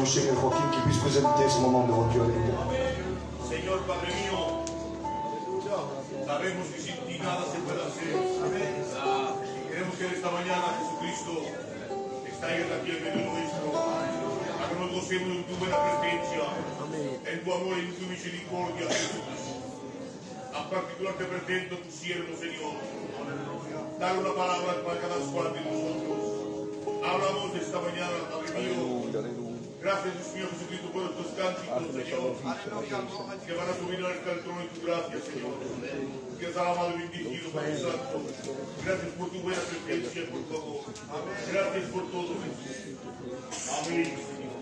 mon Seigneur Joachim qui puisse présenter ce moment devant Dieu. Alléluia. Señor Padre mío, sabemos que sin ti nada se puede hacer. Y queremos que en esta mañana Jesucristo esté aquí en medio nuestro, para que nos gocemos en tu buena presencia, en tu amor y en tu misericordia, Jesús. En particular te presento a tu siervo, Señor. Dar una palabra para cada cual de nosotros. Hablamos esta mañana, Padre mío. Gracias, Dios mío Jesucristo, por estos cánticos, Señor, que van a subir hasta el trono de tu gracia, Señor. Que has alabado y bendecido, Padre Santo. Gracias por tu buena presencia, por tu amor. Gracias por todo, Jesús. Amén, Señor.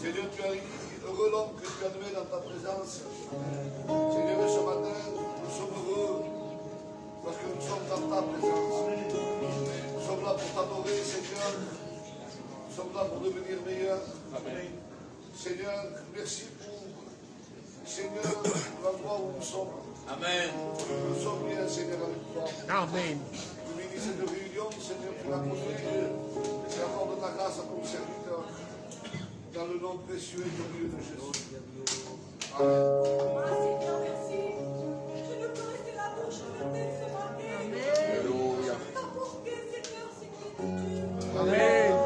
Seigneur, tu as dit, heureux l'homme que tu as donné dans ta présence. Seigneur, ce matin, nous sommes heureux parce que nous sommes dans ta présence. Nous sommes là pour t'adorer, Seigneur. Nous sommes là pour devenir meilleurs. Seigneur, merci pour, Seigneur, l'endroit où nous sommes. Amen. Nous sommes bien, Seigneur, avec toi. Amen. Nous bénis cette réunion, Seigneur, pour la conduire et accorde ta grâce à ton serviteur. Dans le nom précieux et glorieux de Jésus. Amen. Amen.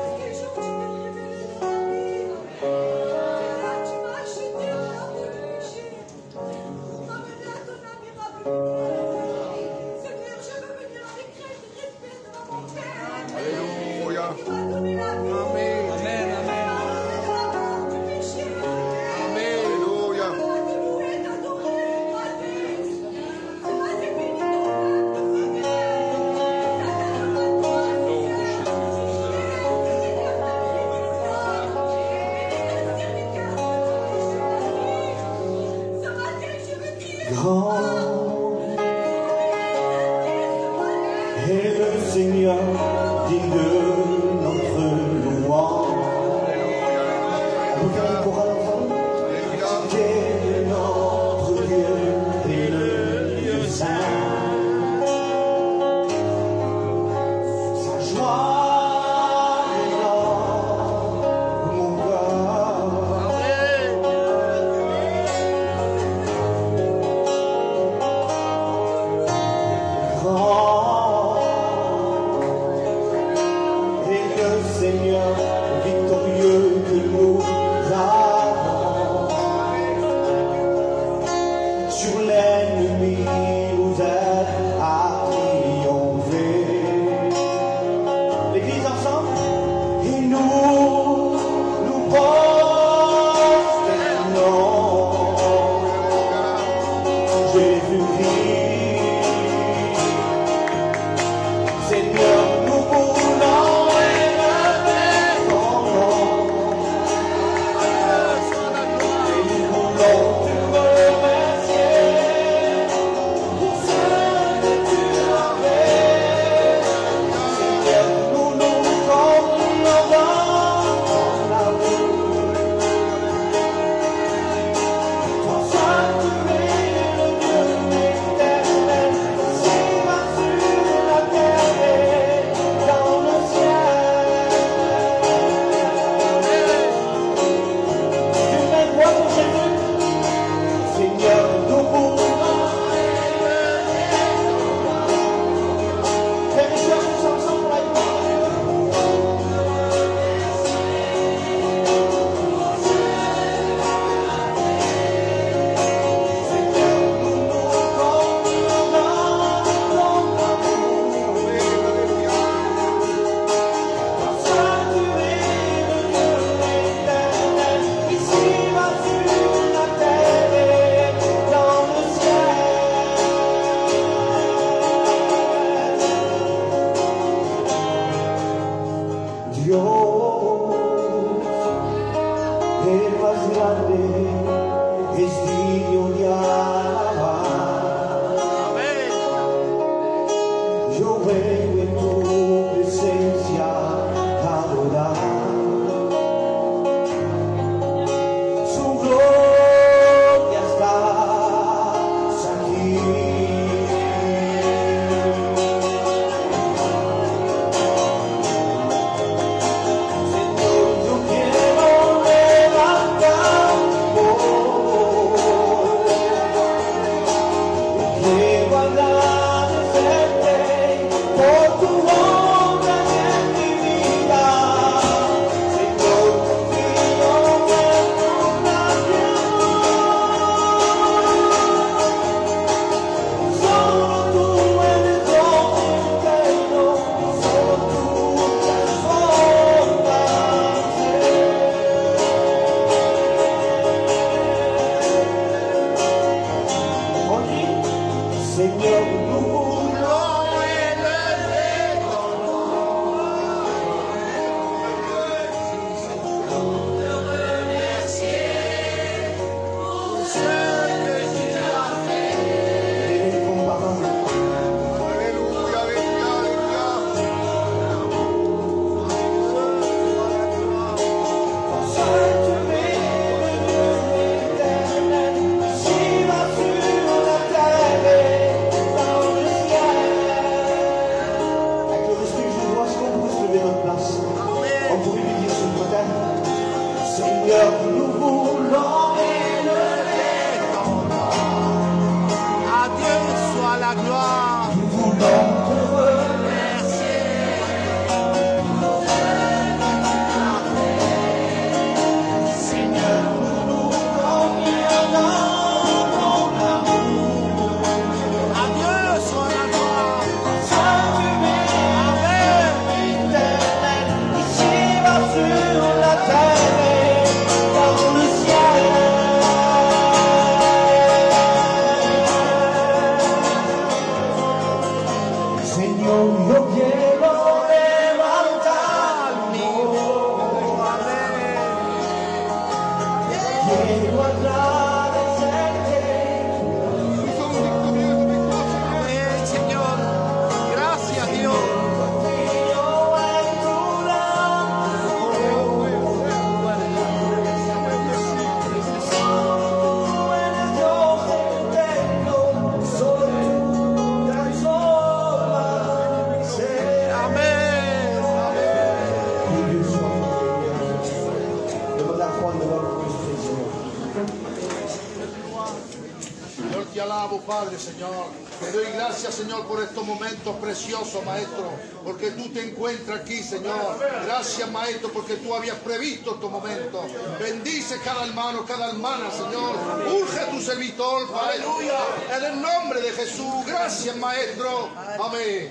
te alabo, Padre, Señor. Te doy gracias, Señor, por estos momentos preciosos, Maestro, porque tú te encuentras aquí, Señor. Gracias, Maestro, porque tú habías previsto estos momentos. Bendice cada hermano, cada hermana, Señor. Urge a tu servitor, aleluya, en el nombre de Jesús. Gracias, Maestro. Amén.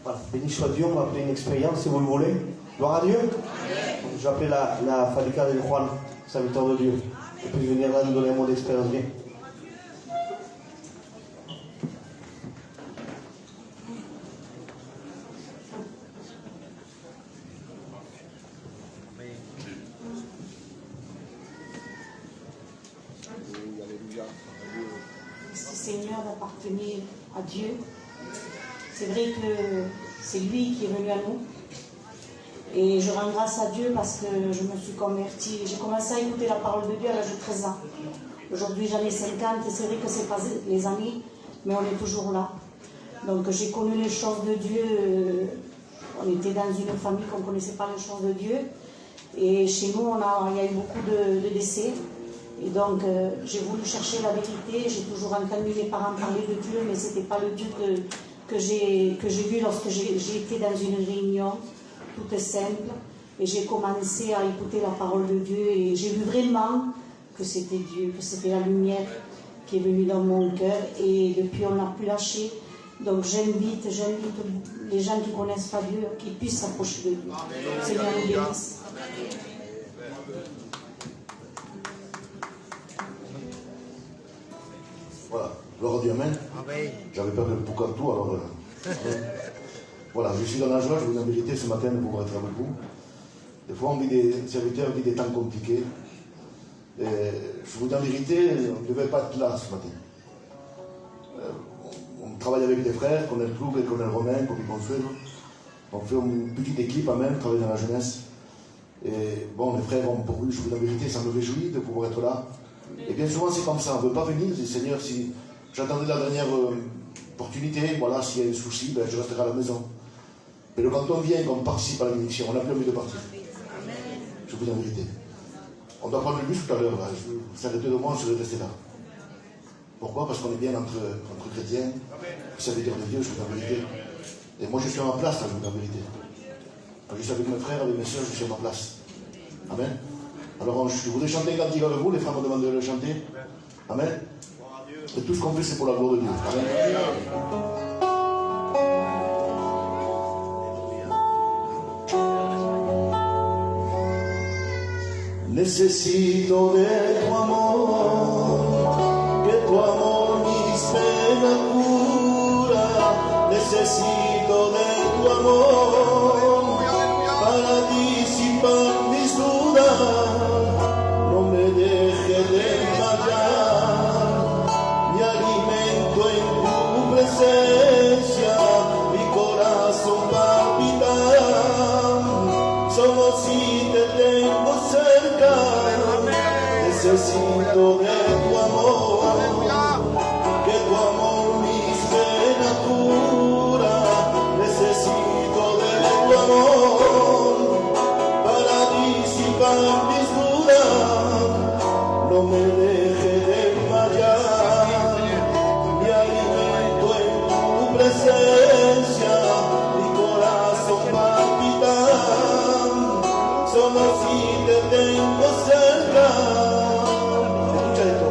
Voilà, béni soit Dieu, on va appeler une expérience si vous le voulez. Gloire à Dieu. Donc, je vais appeler la Fadika de Juan, serviteur de Dieu. Et puis venir là nous donner un mot d'expérience bien. Ce Seigneur d'appartenir à Dieu. C'est vrai que c'est lui qui est venu à nous. Et je rends grâce à Dieu parce que je me suis convertie. J'ai commencé à écouter la parole de Dieu à l'âge de 13 ans. Aujourd'hui j'en ai 50 et c'est vrai que c'est pas les années, mais on est toujours là. Donc j'ai connu les choses de Dieu. On était dans une famille qu'on ne connaissait pas les choses de Dieu. Et chez nous, il y a eu beaucoup de décès. Et donc, j'ai voulu chercher la vérité. J'ai toujours entendu mes parents parler de Dieu, mais ce n'était pas le Dieu que j'ai vu lorsque j'ai été dans une réunion toute simple. Et j'ai commencé à écouter la parole de Dieu. Et j'ai vu vraiment que c'était Dieu, que c'était la lumière qui est venue dans mon cœur. Et depuis, on n'a plus lâché. Donc, j'invite les gens qui ne connaissent pas Dieu, qui puissent s'approcher de lui. Seigneur nous bénisse. Voilà, gloire à Dieu, amen. J'avais peur de tout comme tout, alors voilà, je suis dans la joie, je vous dis la vérité ce matin de pouvoir être avec vous. Des fois, des serviteurs vivent des temps compliqués. Et je vous dis la vérité, on ne devait pas être là ce matin. On travaille avec des frères, qu'on est le Ploug et qu'on est le Romain, qu'on est Consuelo. On fait une petite équipe, amen, travaille dans la jeunesse. Et bon, les frères ont pourvu, je vous dis la vérité, ça me réjouit de pouvoir être là. Et bien souvent c'est comme ça, on ne veut pas venir, je dis Seigneur, si j'attendais la dernière opportunité, voilà, s'il y a un souci, ben, je resterai à la maison. Mais quand on vient, qu'on participe à la bénédiction, on n'a plus envie de partir. Je vous dis la vérité. On doit prendre le bus tout à l'heure, vous s'arrêtez de moi, je vais rester là. Pourquoi? Parce qu'on est bien entre chrétiens, serviteurs de Dieu, je vous dis la vérité. Et moi je suis à ma place, là, je vous dis la vérité. Quand je suis avec mes frères, avec mes soeurs, je suis à ma place. Amen. Alors je voudrais chanter un cantique avec vous, les frères m'ont demandé de le chanter. Amen. Et tout ce qu'on fait, c'est pour la gloire de Dieu. Amen. Necesito de tu amor, que tu amor mis penas cura. Necesito de tu amor para disipar mis dudas. No me dejes desmayar, mi alimento en tu presencia, mi corazón palpita. Solo si te tengo cerca, necesito de tu amor, que tu amor mis penas cura. Necesito de tu amor para disipar mis dudas. No me dejes desmayar, mi alimento en tu presencia, mi corazón palpita. Solo si te tengo cerca. Escucha esto.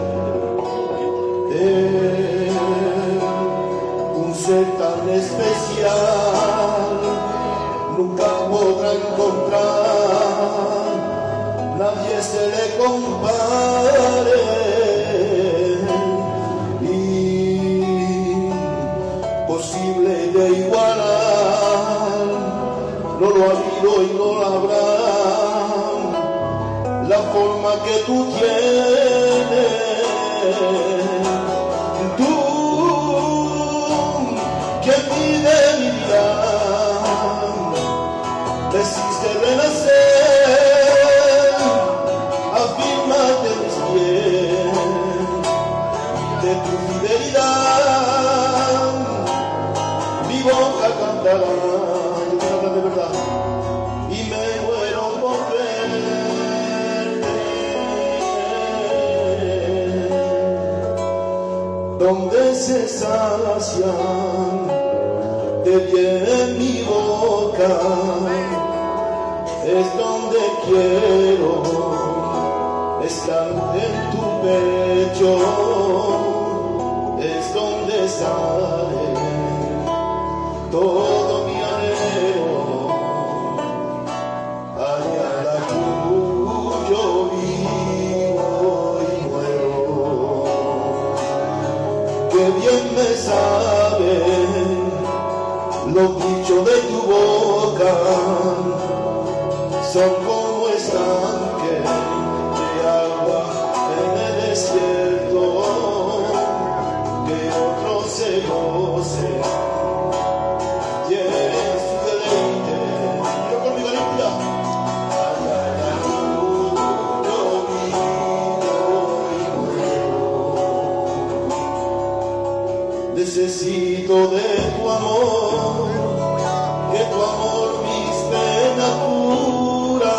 Un ser tan especial nunca podrá encontrar, nadie se le compare. Imposible de igualar, no lo ha habido y no lo habrá. La forma que tú tienes, tú que pide mi vida, decidiste renacer, afírmate en mis pies, de tu fidelidad, mi boca cantará, yo quiero hablar de verdad, y me muero por verte. donde se sacian de bien mi boca, es donde quiero estar en tu pecho, es donde sale todo mi anhelo. Allá en la cruz yo vivo y muero. Qué bien me sabe los dichos de tu boca, son como estanques de agua en el desierto, que otros se gocen, tienen su deleite. Yo con mi galicia, allá en la cruz yo vivo y muero. Necesito de tu amor, que tu amor mis penas cura.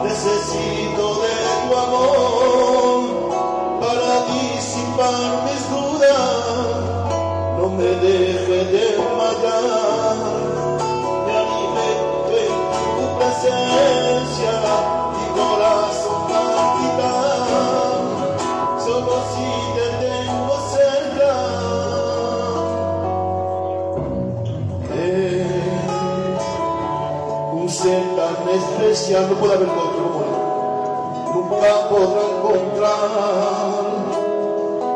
Necesito de tu amor para disipar mis dudas. No me deje desmayar, me alimento en tu presencia, mi corazón palpitar, solo si te tengo cerca. Un ser tan especial no puede haber otro como él, nunca podrá encontrar,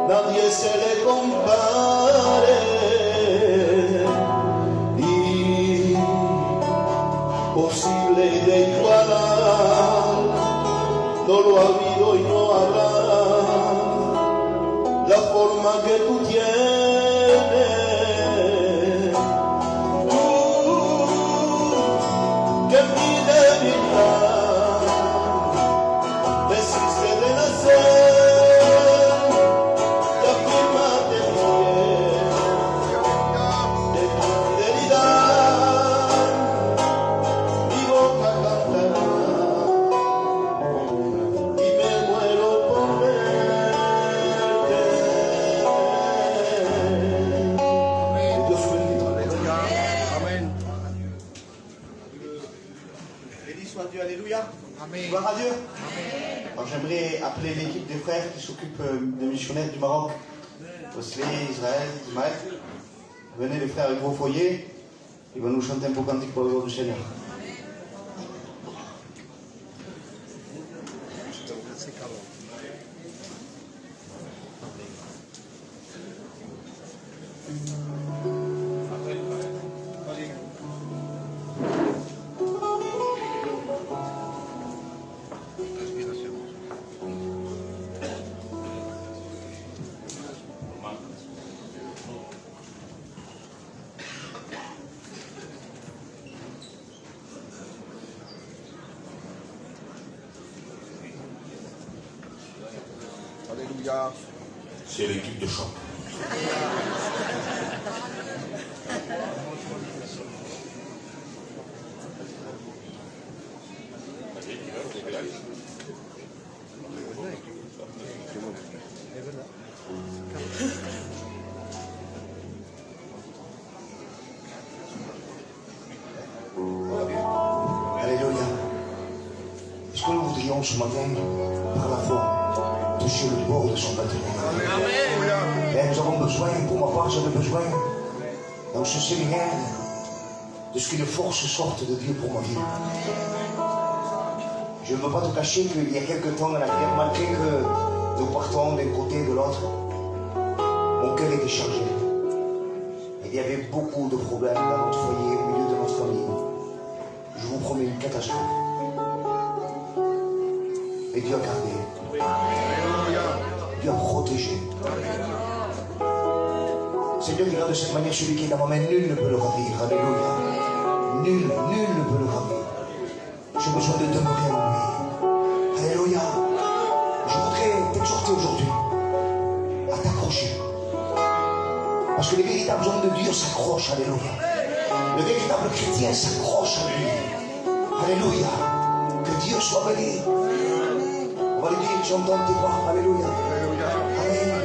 nadie se le compare, imposible de igualar, no lo ha habido y no habrá, la forma que tú tienes. Que mi debilidad me hiciste de nacer, y afírmate bien de tu fidelidad, mi boca cantará y me muero por verte. Dios bendito. Amén. Béni soit Dieu, alléluia. Amen. Gloire à Dieu. Alors j'aimerais appeler l'équipe des frères qui s'occupent des missionnaires du Maroc, Wesley, Israël, Ismaël. Venez les frères avec vos foyers, ils vont nous chanter un beau cantique pour le gloire du Seigneur. Alléluia. C'est l'équipe de chant. Alléluia. Est-ce que nous voudrions ce matin, par la foi, toucher le bord de son bâtiment? Et nous avons besoin, pour ma part, j'avais besoin, dans ce séminaire, de ce que les forces sortent de Dieu pour ma vie. Je ne veux pas te cacher qu'il y a quelque temps dans la guerre, malgré que nous partons d'un côté et de l'autre, mon cœur était chargé. Il y avait beaucoup de problèmes dans notre foyer, au milieu de notre famille. Je vous promets une catastrophe. Et Dieu a gardé. Dieu a protégé. Seigneur, regarde de cette manière celui qui est dans ma main, nul ne peut le ravir. Alléluia. Nul ne peut le ravir. J'ai besoin de demeurer en lui. Alléluia. Je voudrais t'exhorter aujourd'hui à t'accrocher. Parce que les véritables hommes de Dieu s'accrochent. Alléluia. Le véritable chrétien s'accroche à lui. Alléluia. Que Dieu soit béni. On va lui dire, j'entends tes pas. Alléluia. Amen.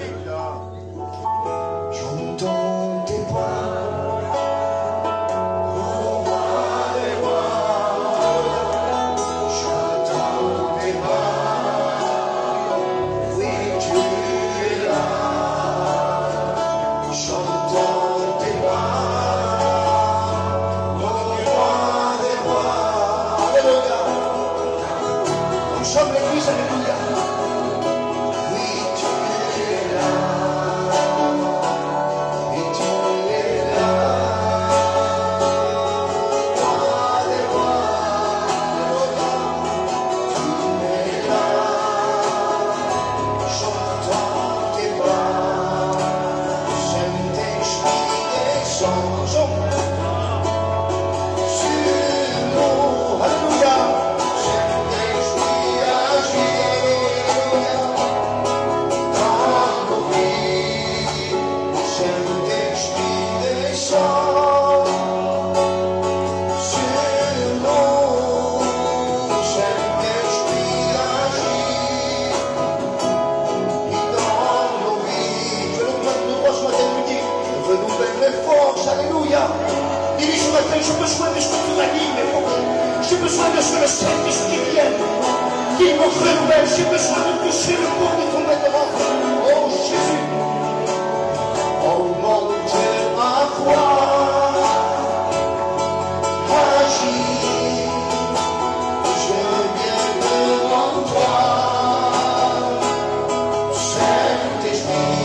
besoin de ce que tu m'animes, mes proches. J'ai besoin de ce que le Saint-Esprit vienne, qu'il me renouvelle. J'ai besoin de toucher le corps de ton vêtement. Oh Jésus. Au nom de ma croix, agis, je viens devant toi, Saint-Esprit,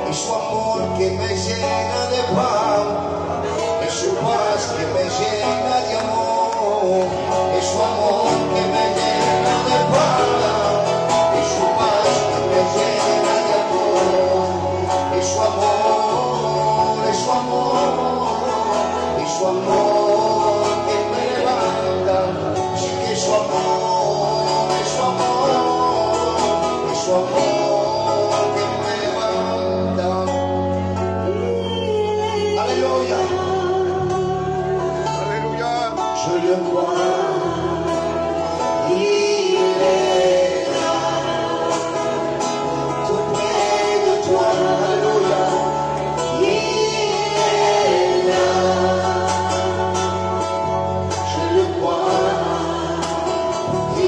et sois mon que me llena de paz, et su paz que me llena de amor, et sois mon que me llena de paz, et su paz que me llena de amor, et su amor, et su amor, et su amor que me levanta, sí que su amor, et su amor, et su amor que me levanta. Alléluia. Alléluia. Je le vois. Il est là, tout près de toi. Alléluia. Il est là. Je le vois. Il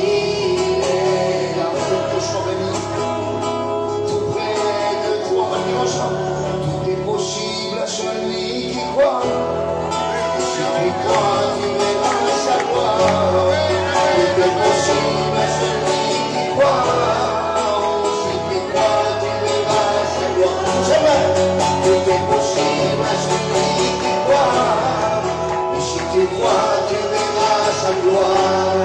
est là. Que je sois béni. Tout près de toi. On va dire ensemble. Tout est possible à celui qui croit. Si tu crois, tu verras sa gloire. Tout est possible à celui qui croit. Si tu crois, tu verras sa gloire. C'est vrai. Tout est possible à celui qui croit. Et si tu crois, tu verras sa gloire.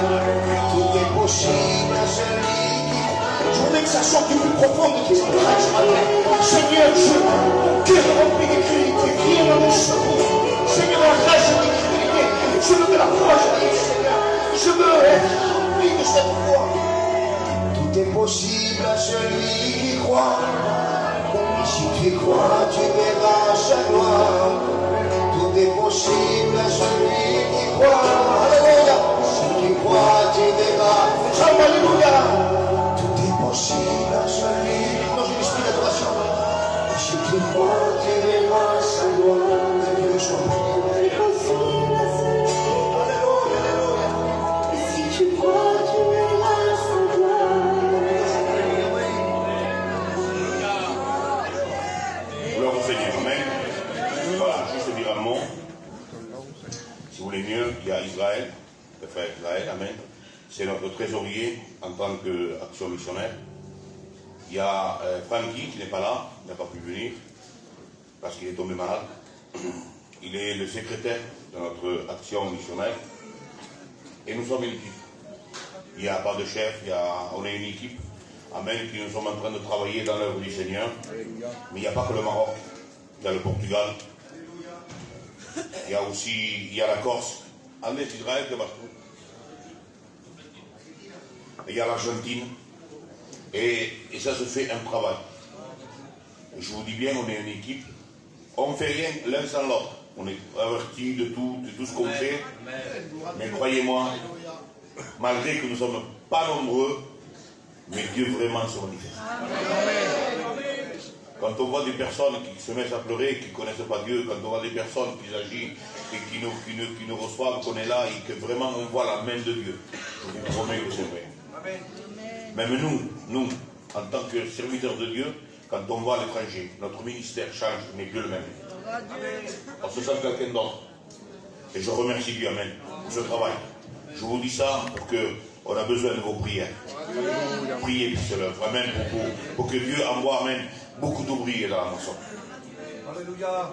Tout est possible à celui qui croit. Je voudrais que ça sorte du plus profond de tes entrailles ce matin. Seigneur, mon cœur est rempli de crédité. Viens à mon secours. Seigneur, arrache tes crédité. Je veux de la foi, je dis, Seigneur. Je veux être rempli de cette foi. Tout est possible à celui qui croit. Et si tu crois, tu verras sa gloire. Tout est possible à celui qui croit. Alléluia. Si tu crois, tu verras. Alléluia. Tout est possible à celui. Non, j'ai l'esprit d'adoration. Et si tu crois, tu verras sa gloire. Que Dieu soit béni. Gloire au Seigneur, amen. Voilà, juste dire un mot. Si vous voulez mieux, il y a Israël, le frère Israël, amen. C'est notre trésorier en tant qu'action missionnaire. Il y a Francky qui n'est pas là, il n'a pas pu venir parce qu'il est tombé malade. Il est le secrétaire de notre action missionnaire. Et nous sommes une équipe. Il n'y a pas de chef, on est une équipe. Amen, qui nous sommes en train de travailler dans l'œuvre du Seigneur. Mais il n'y a pas que le Maroc. Il y a le Portugal. Il y a aussi la Corse. En est Israël de partout. Il y a l'Argentine. Et ça se fait un travail. Je vous dis bien, on est une équipe. On ne fait rien l'un sans l'autre. On est avertis de tout ce qu'on fait. Mais croyez-moi, malgré que nous ne sommes pas nombreux, mais Dieu vraiment se manifeste. Quand on voit des personnes qui se mettent à pleurer, qui ne connaissent pas Dieu, quand on voit des personnes qui agissent et qui nous reçoivent, qu'on est là et que vraiment on voit la main de Dieu, je vous promets que c'est vrai. Même nous, en tant que serviteurs de Dieu, quand on va à l'étranger, notre ministère change, n'est plus le même. On se sent quelqu'un d'autre. Et je remercie Dieu, amen, pour ce travail. Je vous dis ça pour qu'on a besoin de vos prières. Priez, puisque amen, pour que Dieu envoie, amen, beaucoup d'ouvriers dans la maison.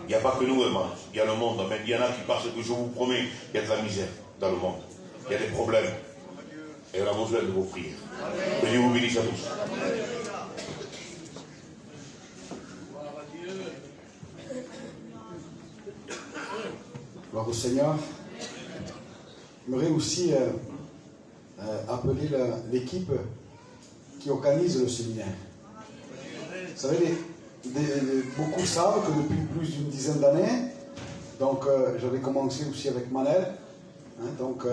Il n'y a pas que nous, amen. Il y a le monde, amen. Il y en a qui parce que je vous promets, il y a de la misère dans le monde. Il y a des problèmes. Et on a besoin de vos prières. Que Dieu vous bénisse à tous. Gloire au Seigneur. J'aimerais aussi appeler l'équipe qui organise le séminaire. Vous savez, beaucoup savent que depuis plus d'une dizaine d'années, donc j'avais commencé aussi avec Manel, hein, donc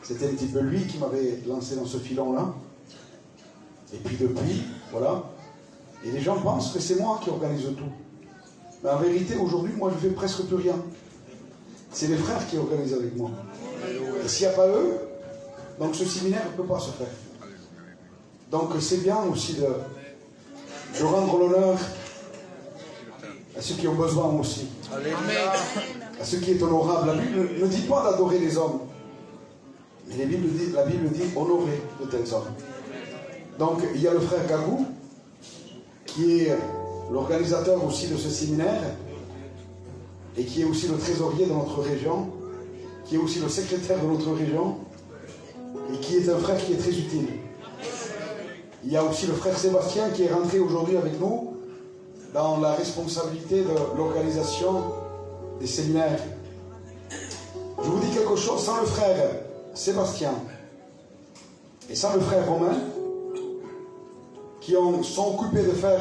c'était un petit peu lui qui m'avait lancé dans ce filon-là. Et puis depuis, voilà. Et les gens pensent que c'est moi qui organise tout. Mais en vérité, aujourd'hui, moi, je ne fais presque plus rien. C'est les frères qui organisent avec moi. Et s'il n'y a pas eux, donc ce séminaire ne peut pas se faire. Donc c'est bien aussi de rendre l'honneur à ceux qui ont besoin aussi. À ceux qui est honorable. La Bible ne dit pas d'adorer les hommes. Mais la Bible dit honorer de tels hommes. Donc il y a le frère Gagou, qui est l'organisateur aussi de ce séminaire, et qui est aussi le trésorier de notre région, qui est aussi le secrétaire de notre région, et qui est un frère qui est très utile. Il y a aussi le frère Sébastien qui est rentré aujourd'hui avec nous dans la responsabilité de l'organisation des séminaires. Je vous dis quelque chose, sans le frère Sébastien et sans le frère Romain, qui sont occupés de faire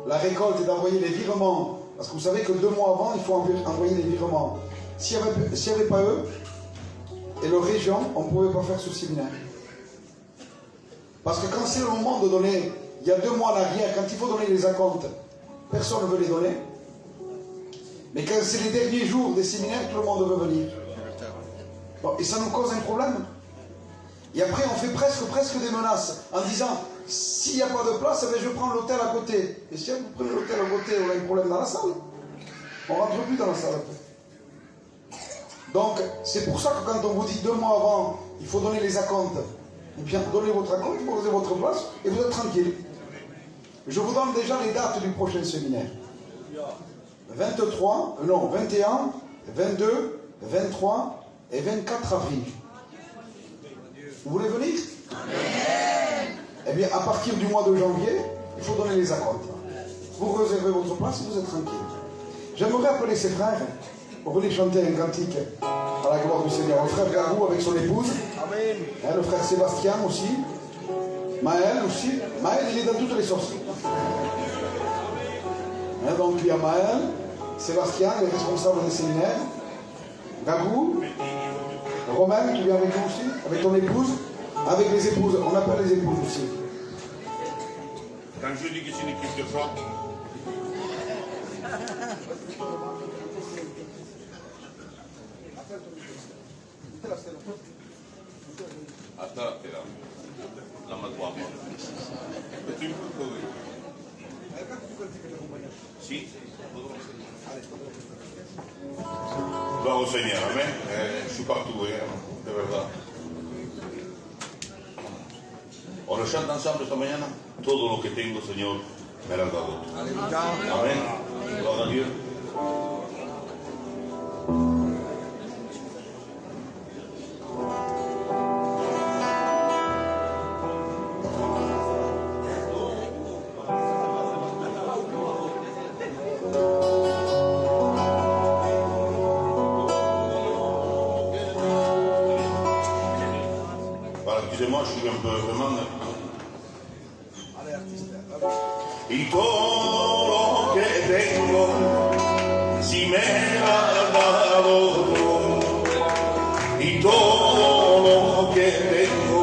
la récolte et d'envoyer les virements, parce que vous savez que 2 mois avant, il faut envoyer les virements. S'il n'y avait pas eux et leur région, on ne pouvait pas faire ce séminaire. Parce que quand c'est le moment de donner, il y a 2 mois en arrière, quand il faut donner les acomptes, personne ne veut les donner. Mais quand c'est les derniers jours des séminaires, tout le monde veut venir. Bon, et ça nous cause un problème. Et après, on fait presque des menaces en disant, s'il n'y a pas de place, eh bien, je prends l'hôtel à côté. Et si vous prenez l'hôtel à côté, on a un problème dans la salle. On ne rentre plus dans la salle après. Donc, c'est pour ça que quand on vous dit 2 mois avant, il faut donner les acomptes, eh bien, donnez votre acompte, posez votre place, et vous êtes tranquille. Je vous donne déjà les dates du prochain séminaire. 21, 22, 23 et 24 avril. Vous voulez venir? Eh bien, à partir du mois de janvier, il faut donner les acomptes. Vous réservez votre place et vous êtes tranquille. J'aimerais appeler ces frères pour venir chanter un cantique à la gloire du Seigneur. Le frère Garou avec son épouse. Amen. Le frère Sébastien aussi. Maël aussi. Maël, il est dans toutes les sauces. Donc, il y a Maël, Sébastien, les responsables des séminaires. Garou. Romain, tu viens avec nous aussi, avec ton épouse, avec les épouses, on appelle les épouses aussi. Quand je dis que c'est une équipe de choc, attends, t'es là. La madouama. Tu me peux trouver. Si. Gloire au Seigneur, amen. Je suis partout, de verdad. On le chante ensemble esta mañana. Todo lo que tengo, Señor, me lo has dado tú. Amén. Gloria a Dios. Excusez-moi, je suis un peu vraiment... Y todo lo que tengo, si me has dado tú. Y todo lo que tengo,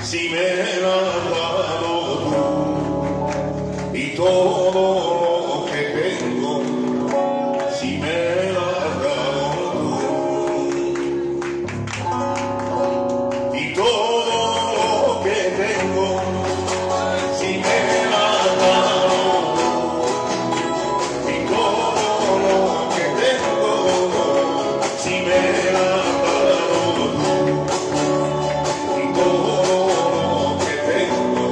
si me has dado tú. Y todo lo que tengo, si me has dado tú. Y todo lo que tengo, si me has dado tú. Y todo lo que tengo, si me has dado tú. Y todo lo que tengo,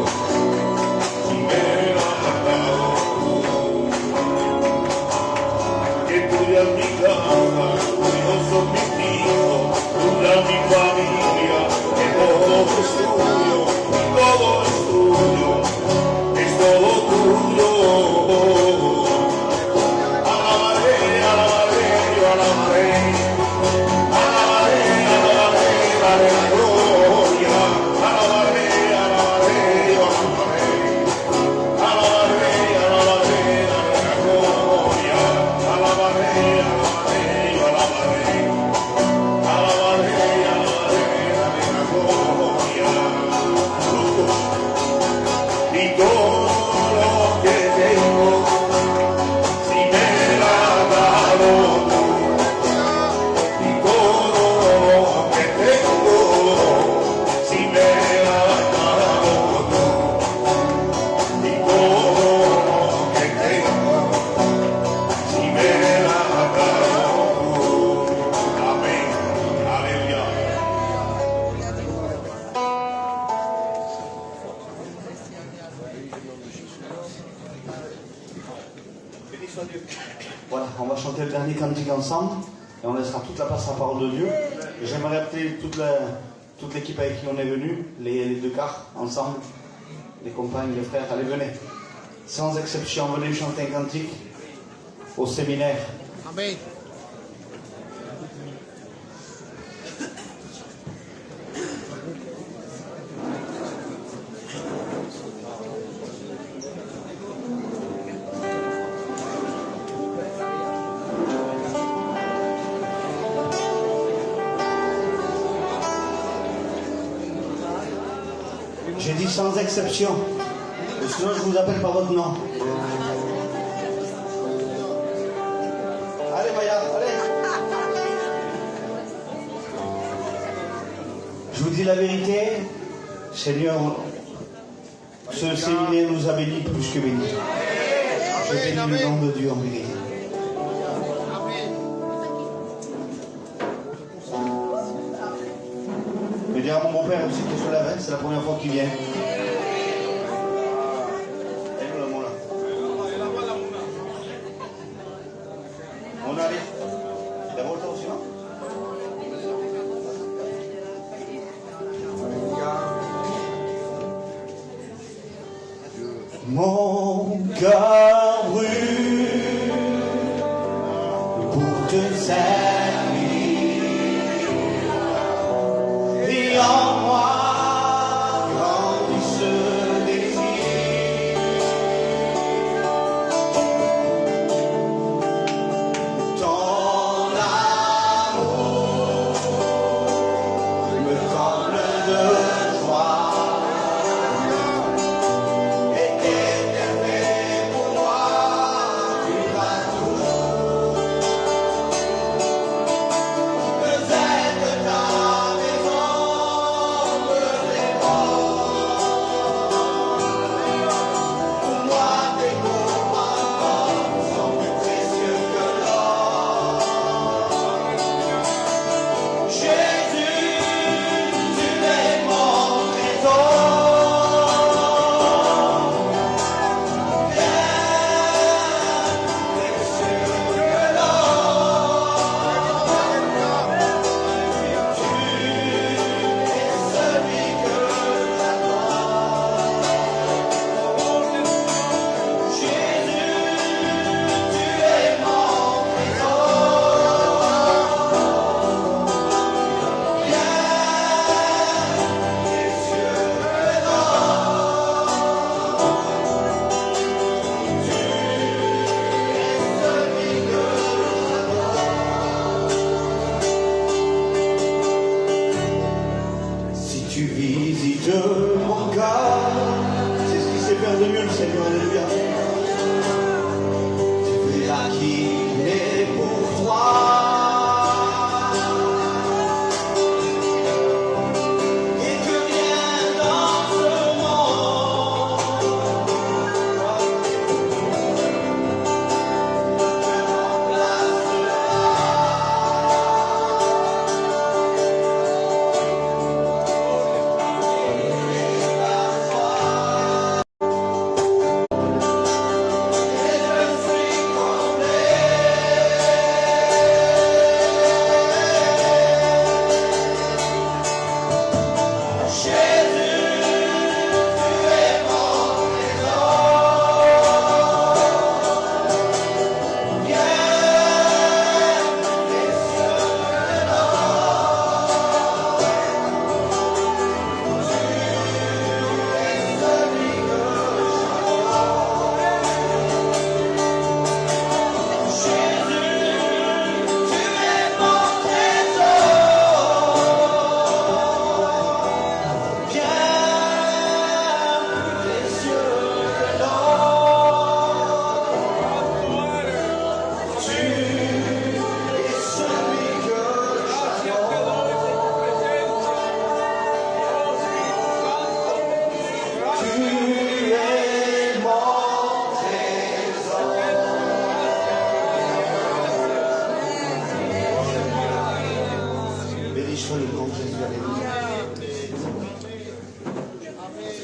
si me has dado tú. Voilà, on va chanter le dernier cantique ensemble et on laissera toute la place à la parole de Dieu. J'aimerais appeler toute l'équipe avec qui on est venu, les deux quarts, ensemble, les compagnes, les frères, allez, venez. Sans exception, venez chanter un cantique au séminaire. Amen. J'ai dit sans exception, sinon je vous appelle par votre nom. Allez Maya, allez. Je vous dis la vérité, Seigneur, ce séminaire nous a bénis plus que bénis. Je bénis le nom de Dieu en vérité. Je vais dire à mon père aussi qu'il se lève, c'est la première fois qu'il vient. On arrive. D'abord toi aussi, non? Mon cœur brûle pour te servir et en moi grandit ce désir. Ton amour me comble de joie. Tu visites mon cœur, c'est ce qui sait faire de mieux le Seigneur, alléluia. Tu verras qu'il est pour toi. Et que rien dans ce monde ne te remplacera.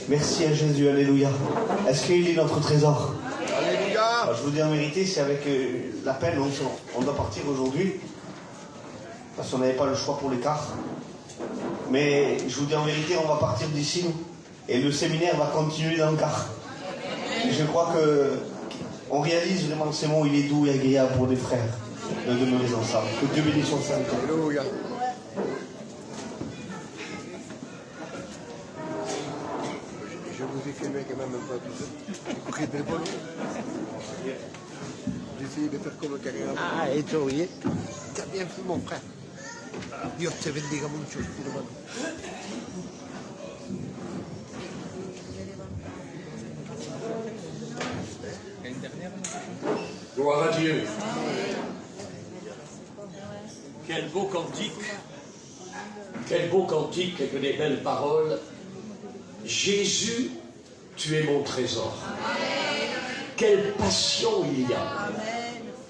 Merci à Jésus, alléluia. Est-ce qu'il est notre trésor? Alléluia. Alors, je vous dis en vérité, c'est avec la peine, on doit partir aujourd'hui, parce qu'on n'avait pas le choix pour l'écart. Mais je vous dis en vérité, on va partir d'ici, nous. Et le séminaire va continuer dans le car. Et je crois qu'on réalise vraiment ces mots, il est doux et agréable pour des frères de demeurer ensemble. Que Dieu bénisse son saint. Alléluia. Je vous ai filmé quand même un peu tout ça. Vous prenez le ballon. J'ai essayé de faire comme le carrière. Ah, et toi, oui. T'as bien fait, mon frère. Dieu te bendiga mucho, hermano. Gloire à Dieu. Quel beau cantique. Quel beau cantique et que des belles paroles. Jésus, tu es mon trésor. Quelle passion il y a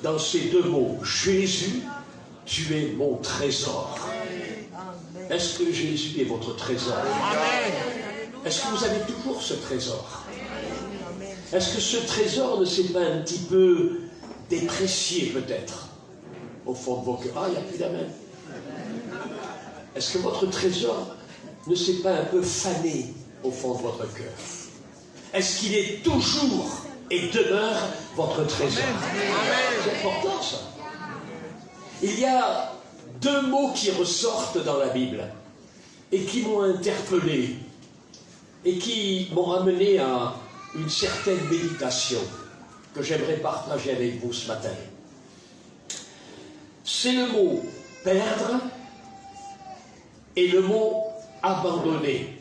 dans ces deux mots. Jésus, tu es mon trésor. Est-ce que Jésus est votre trésor? Est-ce que vous avez toujours ce trésor? Est-ce que ce trésor ne s'est pas un petit peu déprécié peut-être au fond de vos cœurs? Ah, il n'y a plus d'amen. Est-ce que votre trésor ne s'est pas un peu fané au fond de votre cœur? Est-ce qu'il est toujours et demeure votre trésor? C'est important ça. Il y a deux mots qui ressortent dans la Bible et qui m'ont interpellé et qui m'ont amené à une certaine méditation que j'aimerais partager avec vous ce matin. C'est le mot perdre et le mot abandonner.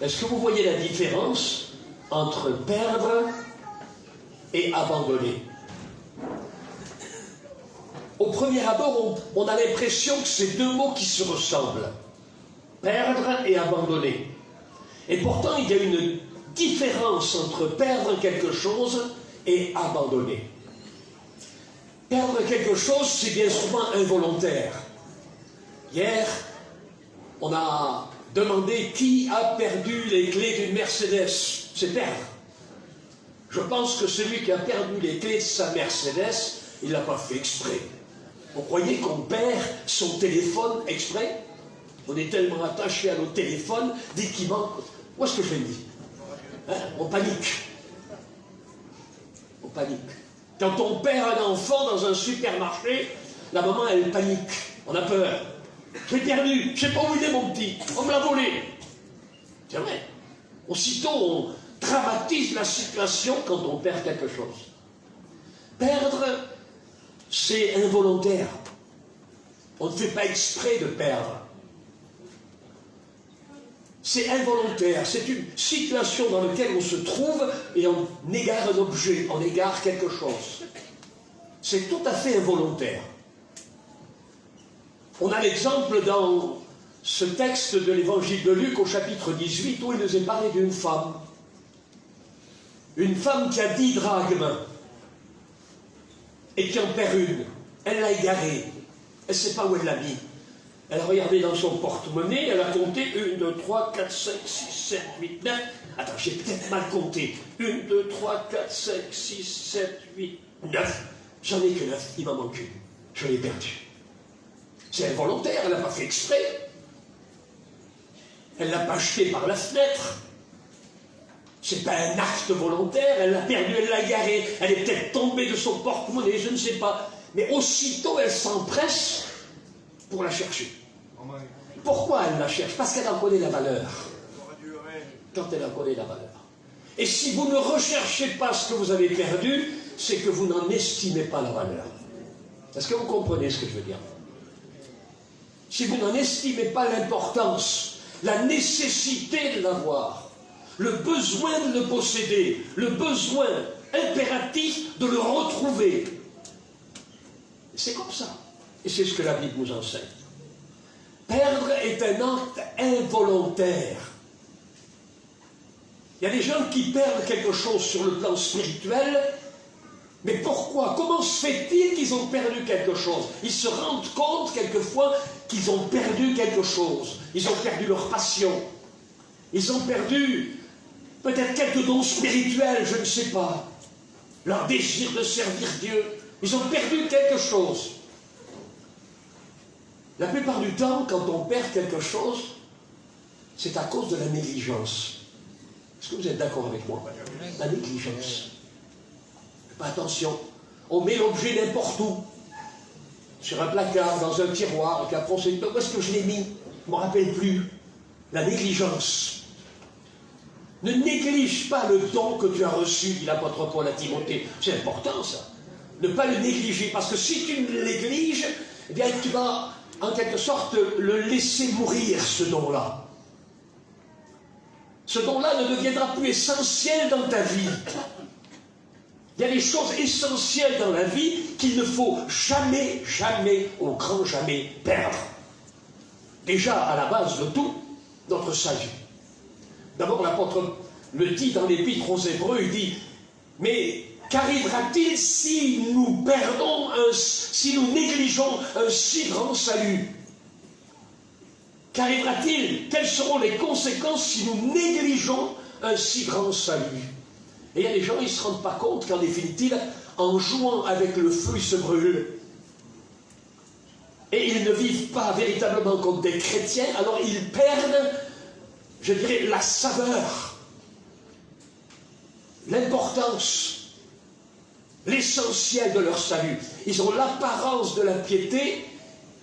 Est-ce que vous voyez la différence entre perdre et abandonner? Au premier abord, on a l'impression que c'est deux mots qui se ressemblent. Perdre et abandonner. Et pourtant, il y a une différence entre perdre quelque chose et abandonner. Perdre quelque chose, c'est bien souvent involontaire. Hier, on a demandé qui a perdu les clés d'une Mercedes. C'est perdre. Je pense que celui qui a perdu les clés de sa Mercedes, il ne l'a pas fait exprès. Vous croyez qu'on perd son téléphone exprès? On est tellement attaché à nos téléphones, dès qu'il manque... Où est-ce que je l'ai mis? Hein? On panique. On panique. Quand on perd un enfant dans un supermarché, la maman, elle panique. On a peur. Je l'ai perdu. Je ne sais pas où il est, mon petit. On me l'a volé. C'est vrai. Aussitôt, on dramatise la situation quand on perd quelque chose. Perdre, c'est involontaire. On ne fait pas exprès de perdre. C'est involontaire. C'est une situation dans laquelle on se trouve et on égare un objet, on égare quelque chose. C'est tout à fait involontaire. On a l'exemple dans ce texte de l'évangile de Luc au chapitre 18 où il nous est parlé d'une femme. Une femme qui a 10 drachmes et qui en perd une. Elle l'a égarée. Elle ne sait pas où elle l'a mis. Elle a regardé dans son porte-monnaie, elle a compté 1, 2, 3, 4, 5, 6, 7, 8, 9. Attends, j'ai peut-être mal compté. 1, 2, 3, 4, 5, 6, 7, 8, 9. J'en ai que 9, il m'en manque une. Je l'ai perdue. C'est involontaire, elle n'a pas fait exprès. Elle ne l'a pas jetée par la fenêtre. C'est pas un acte volontaire, elle l'a perdue, elle l'a égarée. Elle est peut-être tombée de son porte-monnaie, je ne sais pas. Mais aussitôt, elle s'empresse pour la chercher. Pourquoi elle la cherche? Parce qu'elle en connaît la valeur. Quand elle en connaît la valeur. Et si vous ne recherchez pas ce que vous avez perdu, c'est que vous n'en estimez pas la valeur. Est-ce que vous comprenez ce que je veux dire? Si vous n'en estimez pas l'importance, la nécessité de l'avoir, le besoin de le posséder, le besoin impératif de le retrouver, c'est comme ça. Et c'est ce que la Bible nous enseigne. Perdre est un acte involontaire. Il y a des gens qui perdent quelque chose sur le plan spirituel, mais pourquoi? Comment se fait-il qu'ils ont perdu quelque chose? Ils se rendent compte quelquefois qu'ils ont perdu quelque chose. Ils ont perdu leur passion. Ils ont perdu peut-être quelques dons spirituels, je ne sais pas. Leur désir de servir Dieu. Ils ont perdu quelque chose. La plupart du temps, quand on perd quelque chose, c'est à cause de la négligence. Est-ce que vous êtes d'accord avec moi? La négligence. Pas attention, on met l'objet n'importe où. Sur un placard, dans un tiroir, et qu'après on se dit, où est-ce que je l'ai mis? Je ne me rappelle plus. La négligence. Ne néglige pas le don que tu as reçu, dit l'apôtre Paul à Timothée. C'est important ça. Ne pas le négliger, parce que si tu le négliges, eh bien tu vas en quelque sorte le laisser mourir, ce don-là. Ce don-là ne deviendra plus essentiel dans ta vie. Il y a des choses essentielles dans la vie qu'il ne faut jamais, jamais, au grand jamais, perdre. Déjà, à la base de tout, notre salut. D'abord, l'apôtre le dit dans l'épître aux Hébreux, il dit, mais qu'arrivera-t-il si nous perdons, si nous négligeons un si grand salut? Qu'arrivera-t-il? Quelles seront les conséquences si nous négligeons un si grand salut? Et il y a des gens, ils ne se rendent pas compte qu'en définitive, en jouant avec le feu, ils se brûlent. Et ils ne vivent pas véritablement comme des chrétiens, alors ils perdent, je dirais, la saveur, l'importance, l'essentiel de leur salut. Ils ont l'apparence de la piété,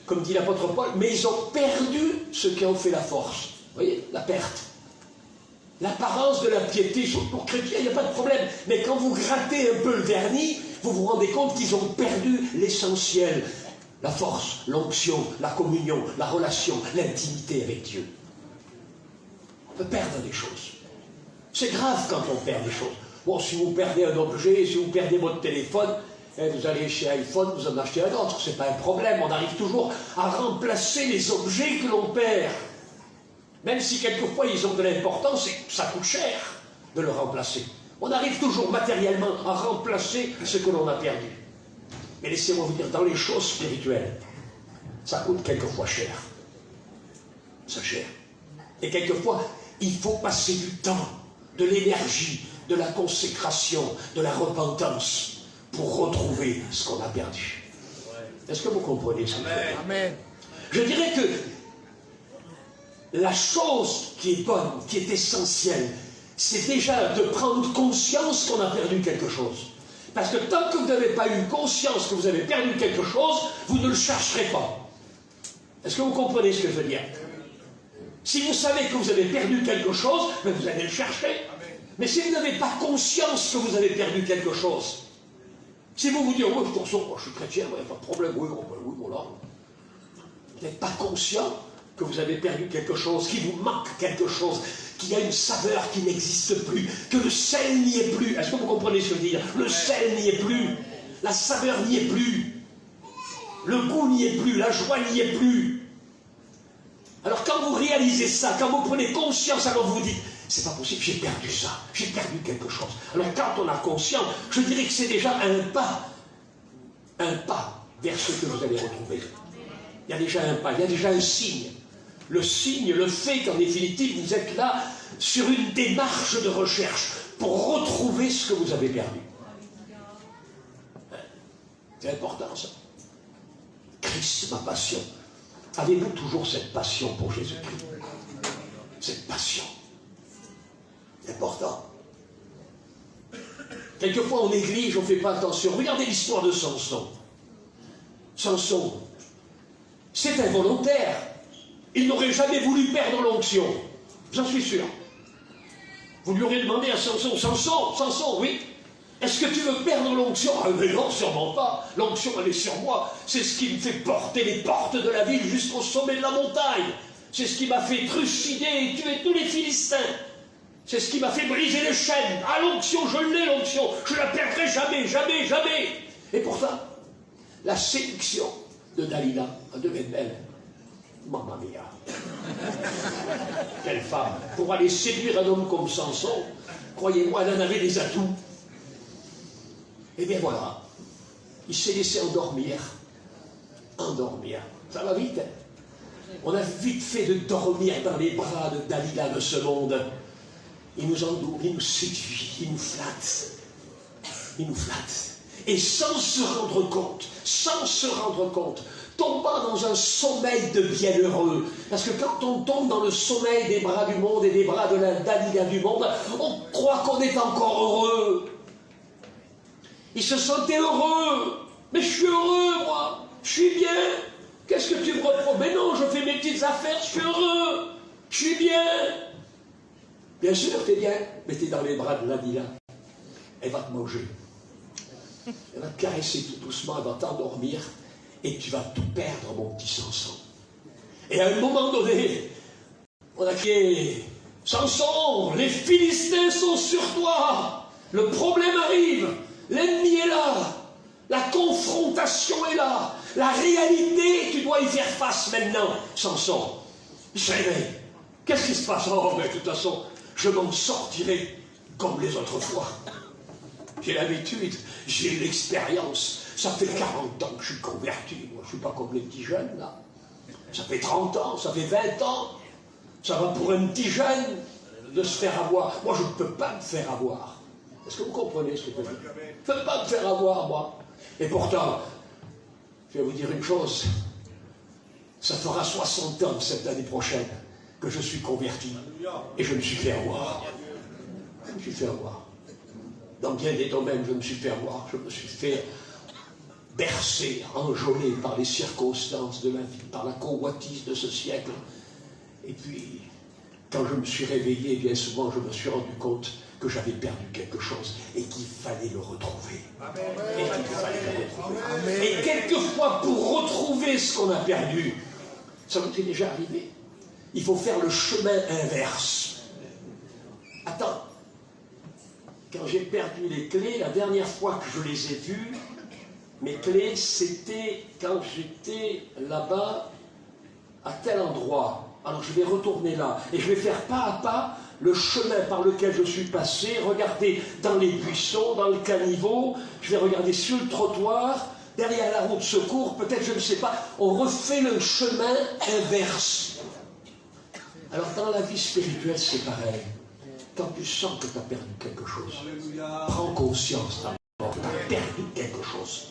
comme dit l'apôtre Paul, mais ils ont perdu ce qui en fait la force. Vous voyez, la perte. L'apparence de la piété, pour chrétiens, il n'y a pas de problème. Mais quand vous grattez un peu le vernis, vous vous rendez compte qu'ils ont perdu l'essentiel. La force, l'onction, la communion, la relation, l'intimité avec Dieu. On peut perdre des choses. C'est grave quand on perd des choses. Bon, si vous perdez un objet, si vous perdez votre téléphone, vous allez chez iPhone, vous en achetez un autre, c'est pas un problème. On arrive toujours à remplacer les objets que l'on perd. Même si quelquefois ils ont de l'importance, ça coûte cher de le remplacer. On arrive toujours matériellement à remplacer ce que l'on a perdu. Mais laissez-moi vous dire, dans les choses spirituelles, ça coûte quelquefois cher. Ça cher. Et quelquefois, il faut passer du temps, de l'énergie, de la consécration, de la repentance pour retrouver ce qu'on a perdu. Est-ce que vous comprenez ce que je veux dire? Amen. Je dirais que la chose qui est bonne, qui est essentielle, c'est déjà de prendre conscience qu'on a perdu quelque chose. Parce que tant que vous n'avez pas eu conscience que vous avez perdu quelque chose, vous ne le chercherez pas. Est-ce que vous comprenez ce que je veux dire? Si vous savez que vous avez perdu quelque chose, vous allez le chercher. Mais si vous n'avez pas conscience que vous avez perdu quelque chose, si vous vous dites, oui, je suis chrétien, il n'y a pas de problème, oui, voilà. Vous n'êtes pas conscient que vous avez perdu quelque chose, qu'il vous manque quelque chose, qu'il y a une saveur qui n'existe plus, que le sel n'y est plus. Est-ce que vous comprenez ce que je veux dire? Le sel n'y est plus, la saveur n'y est plus, le goût n'y est plus, la joie n'y est plus. Alors quand vous réalisez ça, quand vous prenez conscience, alors vous vous dites, c'est pas possible, j'ai perdu ça, j'ai perdu quelque chose. Alors quand on a conscience, je dirais que c'est déjà un pas vers ce que vous allez retrouver. Il y a déjà un pas, il y a déjà un signe. Le signe, le fait qu'en définitive, vous êtes là sur une démarche de recherche pour retrouver ce que vous avez perdu. C'est important ça. Christ, ma passion. Avez-vous toujours cette passion pour Jésus-Christ? Cette passion. C'est important. Quelquefois on néglige, on ne fait pas attention. Regardez l'histoire de Samson. Samson, c'est involontaire. Il n'aurait jamais voulu perdre l'onction. J'en suis sûr. Vous lui aurez demandé à Samson, Samson, oui, est-ce que tu veux perdre l'onction? Ah mais non, sûrement pas. L'onction, elle est sur moi. C'est ce qui me fait porter les portes de la ville jusqu'au sommet de la montagne. C'est ce qui m'a fait trucider et tuer tous les Philistins. C'est ce qui m'a fait briser les chaînes. Ah, l'onction, je l'ai, l'onction. Je la perdrai jamais, jamais, jamais. Et pourtant, la séduction de Dalila, elle devait être belle. Mamma mia. Quelle femme. Pour aller séduire un homme comme Samson, croyez-moi, elle en avait des atouts. Et bien voilà, il s'est laissé endormir. Endormir. Ça va vite, hein? On a vite fait de dormir dans les bras de Dalila de ce monde. Il nous endoure, il nous séduit, il nous flatte. Il nous flatte. Et sans se rendre compte, tombant dans un sommeil de bienheureux. Parce que quand on tombe dans le sommeil des bras du monde et des bras de la Dalila du monde, on croit qu'on est encore heureux. Il se sentait heureux. Mais je suis heureux, moi. Je suis bien. Qu'est-ce que tu me reproches? Mais non, je fais mes petites affaires, je suis heureux. Je suis bien. Bien sûr, t'es bien, mais t'es dans les bras de la Dalila. Elle va te manger. Elle va te caresser tout doucement, elle va t'endormir, et tu vas tout perdre, mon petit Samson. Et à un moment donné, on a crié, Samson, les Philistins sont sur toi. Le problème arrive, l'ennemi est là, la confrontation est là, la réalité, tu dois y faire face maintenant, Samson. Je réveille. Qu'est-ce qui se passe? Oh, mais de toute façon, je m'en sortirai comme les autres fois. J'ai l'habitude, j'ai l'expérience. Ça fait 40 ans que je suis converti. Moi, je ne suis pas comme les petits jeunes, là. Ça fait 30 ans, ça fait 20 ans. Ça va pour un petit jeune de se faire avoir. Moi, je ne peux pas me faire avoir. Est-ce que vous comprenez ce que je veux dire? Je ne peux pas me faire avoir, moi. Et pourtant, je vais vous dire une chose. Ça fera 60 ans cette année prochaine que je suis converti. Et je me suis fait avoir. Je me suis fait avoir. Dans bien des domaines, je me suis fait avoir. Je me suis fait bercer, enjôler par les circonstances de la vie, par la convoitise de ce siècle. Et puis, quand je me suis réveillé, bien souvent, je me suis rendu compte que j'avais perdu quelque chose et qu'il fallait le retrouver. Et quelquefois, pour retrouver ce qu'on a perdu, ça vous est déjà arrivé, il faut faire le chemin inverse. Attends, quand j'ai perdu les clés, la dernière fois que je les ai vues, mes clés, c'était quand j'étais là-bas, à tel endroit. Alors je vais retourner là, et je vais faire pas à pas le chemin par lequel je suis passé, regarder dans les buissons, dans le caniveau, je vais regarder sur le trottoir, derrière la roue de secours, peut-être, je ne sais pas, on refait le chemin inverse. Alors dans la vie spirituelle, c'est pareil. Quand tu sens que tu as perdu quelque chose, prends conscience d'abord, tu as perdu quelque chose.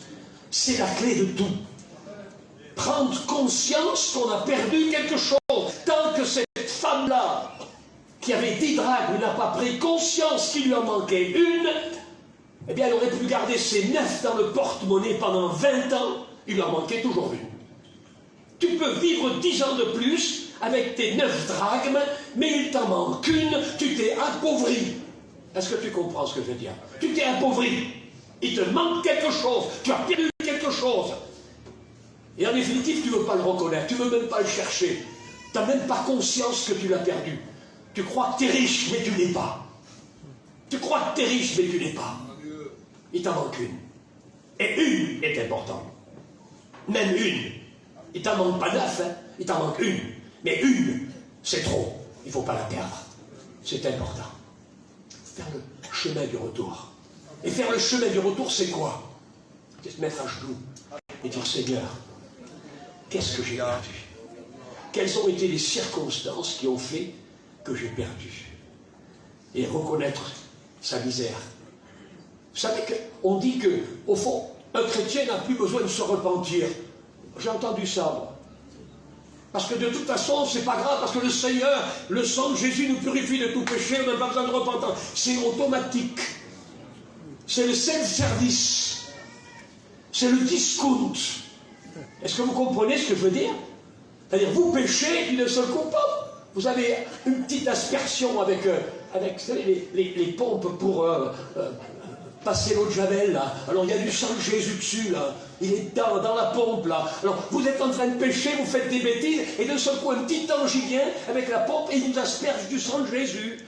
C'est la clé de tout. Prendre conscience qu'on a perdu quelque chose. Tant que cette femme-là, qui avait 10 drachmes, n'a pas pris conscience qu'il lui en manquait une, eh bien elle aurait pu garder ses 9 dans le porte-monnaie pendant 20 ans, il lui en manquait toujours une. Tu peux vivre 10 ans de plus avec tes 9 drachmes, mais il t'en manque une, tu t'es appauvri. Est-ce que tu comprends ce que je veux dire? Tu t'es appauvri. Il te manque quelque chose, tu as perdu quelque chose. Et en définitive, tu ne veux pas le reconnaître, tu ne veux même pas le chercher. Tu n'as même pas conscience que tu l'as perdu. Tu crois que tu es riche, mais tu ne l'es pas. Tu crois que tu es riche, mais tu ne l'es pas. Il t'en manque une. Et une est importante. Même une. Il t'en manque pas 9, hein. Il t'en manque une. Mais une, c'est trop. Il ne faut pas la perdre. C'est important. Faire le chemin du retour. Et faire le chemin du retour, c'est quoi? C'est se mettre à genoux et dire, Seigneur, qu'est-ce que j'ai perdu? Quelles ont été les circonstances qui ont fait que j'ai perdu? Et reconnaître sa misère. Vous savez qu'on dit que, au fond, un chrétien n'a plus besoin de se repentir. J'ai entendu ça, moi. Parce que de toute façon, c'est pas grave, parce que le Seigneur, le sang de Jésus nous purifie de tout péché, on n'a pas besoin de repentance. C'est automatique. C'est le self-service. C'est le discount. Est-ce que vous comprenez ce que je veux dire? C'est-à-dire, vous péchez, et puis d'un seul coup, vous avez une petite aspersion avec vous savez, les pompes pour passer l'eau de Javel, là. Alors, il y a du sang de Jésus dessus, là. Il est dans la pompe, là. Alors, vous êtes en train de pécher, vous faites des bêtises, et d'un seul coup, un petit ange y vient avec la pompe, et il vous asperge du sang de Jésus.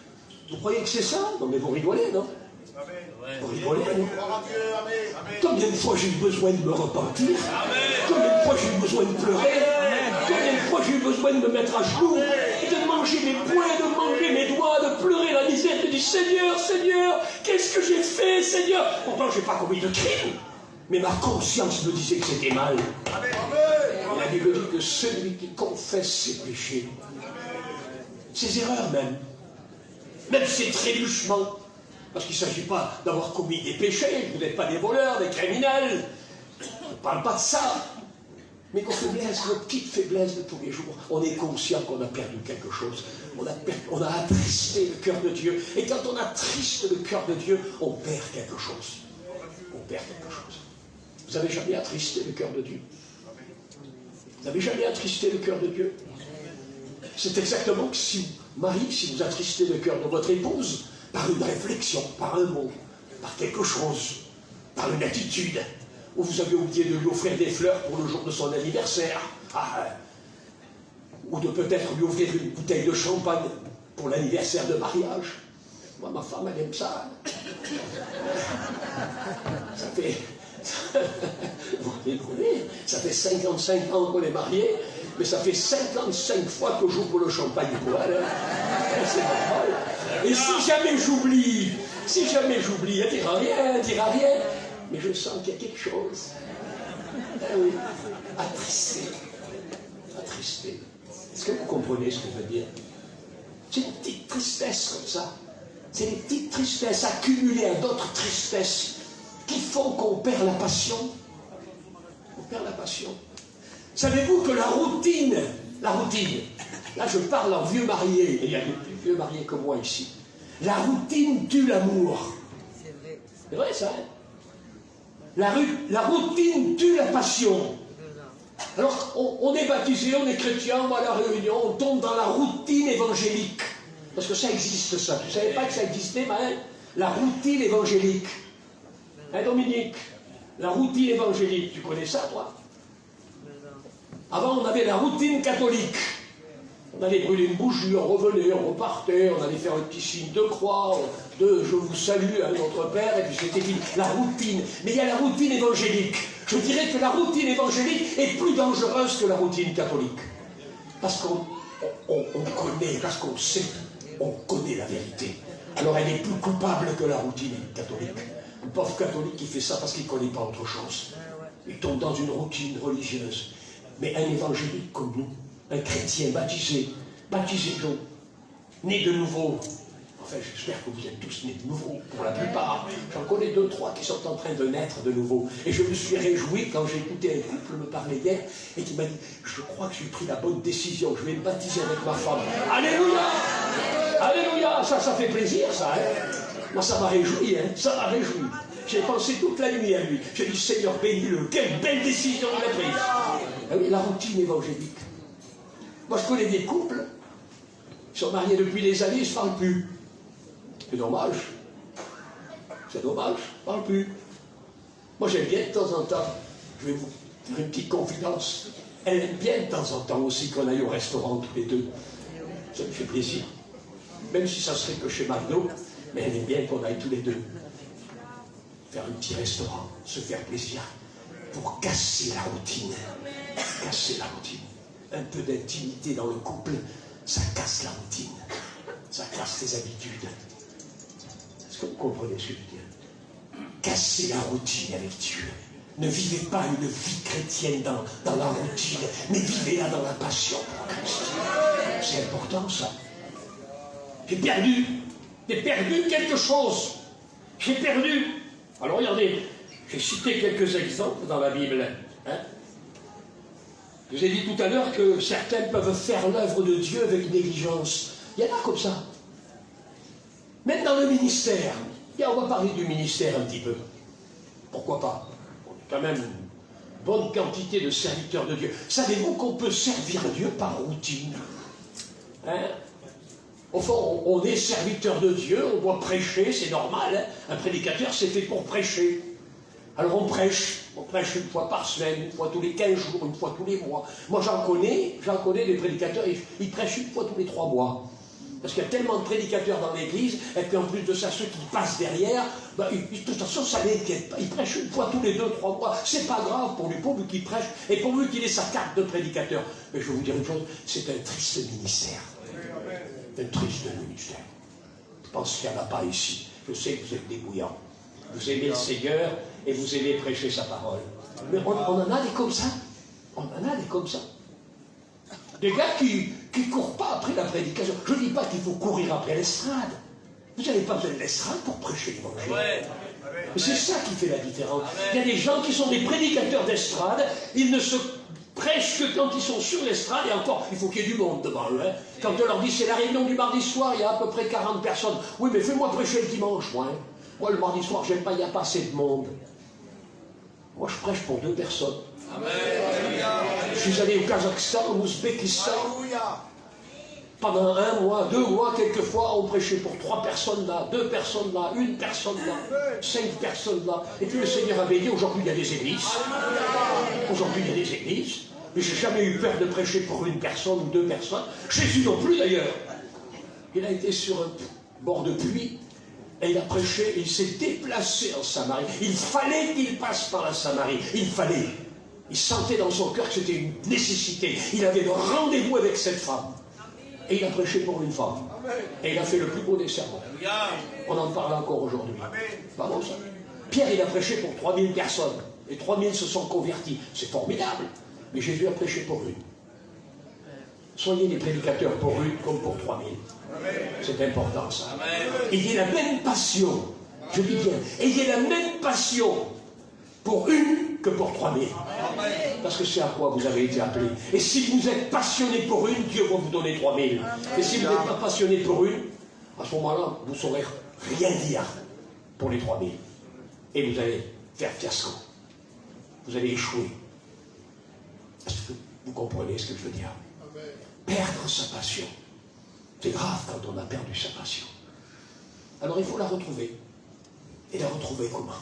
Vous croyez que c'est ça? Non, mais vous rigolez, non? Vous rigolez, non? Combien de fois j'ai eu besoin de me repentir? Combien de fois j'ai eu besoin de pleurer? Combien de fois j'ai eu besoin de me mettre à genoux et de manger mes poings, de manger mes doigts, de pleurer la misère, de dire Seigneur, Seigneur, qu'est-ce que j'ai fait, Seigneur? Pourtant, je n'ai pas commis de crime, mais ma conscience me disait que c'était mal. La Bible dit que celui qui confesse ses péchés, ses erreurs même ses trébuchements, parce qu'il ne s'agit pas d'avoir commis des péchés, vous n'êtes pas des voleurs, des criminels, on ne parle pas de ça, mais nos faiblesses, nos petites faiblesses de tous les jours, on est conscient qu'on a perdu quelque chose, on a attristé le cœur de Dieu, et quand on attriste le cœur de Dieu, on perd quelque chose. On perd quelque chose. Vous n'avez jamais attristé le cœur de Dieu? Vous n'avez jamais attristé le cœur de Dieu? C'est exactement que si vous attristez le cœur de votre épouse, par une réflexion, par un mot, par quelque chose, par une attitude, ou vous avez oublié de lui offrir des fleurs pour le jour de son anniversaire, ou de peut-être lui offrir une bouteille de champagne pour l'anniversaire de mariage. Moi, ma femme, elle aime ça. Ça fait... Vous comprenez, ça fait 55 ans qu'on est mariés, mais ça fait 55 fois que j'ouvre le champagne pour elle. C'est normal. Et si jamais j'oublie, elle dira rien, mais je sens qu'il y a quelque chose. Oui, attristé. Est-ce que vous comprenez ce que je veux dire? C'est une petite tristesse comme ça. C'est des petites tristesses accumulées à d'autres tristesses qui font qu'on perd la passion. On perd la passion. Savez-vous que la routine, là je parle en vieux marié, et il y a des plus vieux mariés que moi ici, la routine tue l'amour. C'est vrai ça, hein? La routine tue la passion. Alors on est baptisé, on est chrétien, on va à la réunion, on tombe dans la routine évangélique. Parce que ça existe ça. Tu ne savais pas que ça existait, Maël? La routine évangélique. Hein, Dominique? La routine évangélique, tu connais ça, toi? Avant, on avait la routine catholique. On allait brûler une bougie, on revenait, on repartait, on allait faire un petit signe de croix, de je vous salue à notre Père, et puis c'était fini. La routine. Mais il y a la routine évangélique. Je dirais que la routine évangélique est plus dangereuse que la routine catholique. Parce qu'on connaît, parce qu'on sait, on connaît la vérité. Alors elle est plus coupable que la routine catholique. Le pauvre catholique qui fait ça parce qu'il ne connaît pas autre chose. Il tombe dans une routine religieuse. Mais un évangélique comme nous, un chrétien baptisé donc, né de nouveau. Enfin, j'espère que vous êtes tous nés de nouveau, pour la plupart. J'en connais 2, 3 qui sont en train de naître de nouveau. Et je me suis réjoui quand j'ai écouté un couple me parler hier et qui m'a dit « Je crois que j'ai pris la bonne décision, je vais me baptiser avec ma femme. » Alléluia! Alléluia! Ça fait plaisir, ça, hein? Moi, ça m'a réjoui, hein? Ça m'a réjoui. J'ai pensé toute la nuit à lui. J'ai dit « Seigneur, bénis-le. Quelle belle décision il a prise. » Ah oui, la routine évangélique. Moi, je connais des couples, ils sont mariés depuis des années, ils ne se parlent plus. C'est dommage. C'est dommage, ils ne parlent plus. Moi, j'aime bien de temps en temps, je vais vous faire une petite confidence, elle aime bien de temps en temps aussi qu'on aille au restaurant tous les deux. Ça me fait plaisir. Même si ça serait que chez McDo, mais elle aime bien qu'on aille tous les deux. Faire un petit restaurant, se faire plaisir, pour casser la routine. Casser la routine. Un peu d'intimité dans le couple, ça casse la routine. Ça casse les habitudes. Est-ce que vous comprenez ce que je veux dire? Casser la routine avec Dieu. Ne vivez pas une vie chrétienne dans la routine, mais vivez-la dans la passion pour Christ. C'est important, ça. J'ai perdu quelque chose. J'ai perdu. Alors regardez, j'ai cité quelques exemples dans la Bible. Hein? Je vous ai dit tout à l'heure que certains peuvent faire l'œuvre de Dieu avec négligence. Il y en a comme ça. Même dans le ministère. On va parler du ministère un petit peu. Pourquoi pas? On est quand même une bonne quantité de serviteurs de Dieu. Savez-vous qu'on peut servir Dieu par routine? Hein? Au fond, on est serviteur de Dieu, on doit prêcher, c'est normal. Hein? Un prédicateur, c'est fait pour prêcher. Alors on prêche une fois par semaine, une fois tous les 15 jours, une fois tous les mois. Moi j'en connais des prédicateurs, ils prêchent une fois tous les 3 mois. Parce qu'il y a tellement de prédicateurs dans l'église, et puis en plus de ça, ceux qui passent derrière, de toute façon ça n'inquiète pas. Ils prêchent une fois tous les 2-3 mois. C'est pas grave pour lui, pourvu qu'il prêche, et pourvu qu'il ait sa carte de prédicateur. Mais je vais vous dire une chose, c'est un triste ministère. Un triste ministère. Je pense qu'il n'y en a pas ici. Je sais que vous êtes débrouillants. Vous aimez le Seigneur et vous aimez prêcher sa parole. Mais on en a des comme ça. On en a des comme ça. Des gars qui ne courent pas après la prédication. Je ne dis pas qu'il faut courir après l'estrade. Vous n'avez pas besoin de l'estrade pour prêcher l'évangile. Mais c'est ça qui fait la différence. Il y a des gens qui sont des prédicateurs d'estrade, ils ne se prêchent que quand ils sont sur l'estrade, et encore, il faut qu'il y ait du monde devant eux. Hein. Quand on leur dit c'est la réunion du mardi soir, il y a à peu près 40 personnes. Oui, mais fais-moi prêcher le dimanche, moi. Hein. Moi, le mardi soir, j'aime pas, il n'y a pas assez de monde. Moi, je prêche pour 2 personnes. Amen. Je suis allé au Kazakhstan, au Ouzbékistan. Pendant 1 mois, 2 mois, quelquefois, on prêchait pour 3 personnes là, 2 personnes là, 1 personne là, 5 personnes là. Et puis le Seigneur avait dit, aujourd'hui il y a des églises. Aujourd'hui il y a des églises. Mais j'ai jamais eu peur de prêcher pour 1 personne ou 2 personnes. Jésus non plus d'ailleurs. Il a été sur un bord de pluie. Et il a prêché, il s'est déplacé en Samarie. Il fallait qu'il passe par la Samarie. Il fallait. Il sentait dans son cœur que c'était une nécessité. Il avait le rendez-vous avec cette femme. Et il a prêché pour 1 femme. Et il a fait le plus beau des sermons. On en parle encore aujourd'hui. Pas bon ça. Pierre, il a prêché pour 3000 personnes. Et 3000 se sont convertis. C'est formidable. Mais Jésus a prêché pour 1. Soyez des prédicateurs pour 1 comme pour 3000. C'est important ça. Ayez la même passion. Je dis bien, ayez la même passion pour 1 que pour 3000. Parce que c'est à quoi vous avez été appelés. Et si vous êtes passionné pour 1, Dieu va vous donner 3000. Et si vous n'êtes pas passionné pour 1, à ce moment-là, vous ne saurez rien dire pour les 3000. Et vous allez faire fiasco. Vous allez échouer. Est-ce que vous comprenez ce que je veux dire? Perdre sa passion. C'est grave quand on a perdu sa passion. Alors il faut la retrouver. Et la retrouver comment?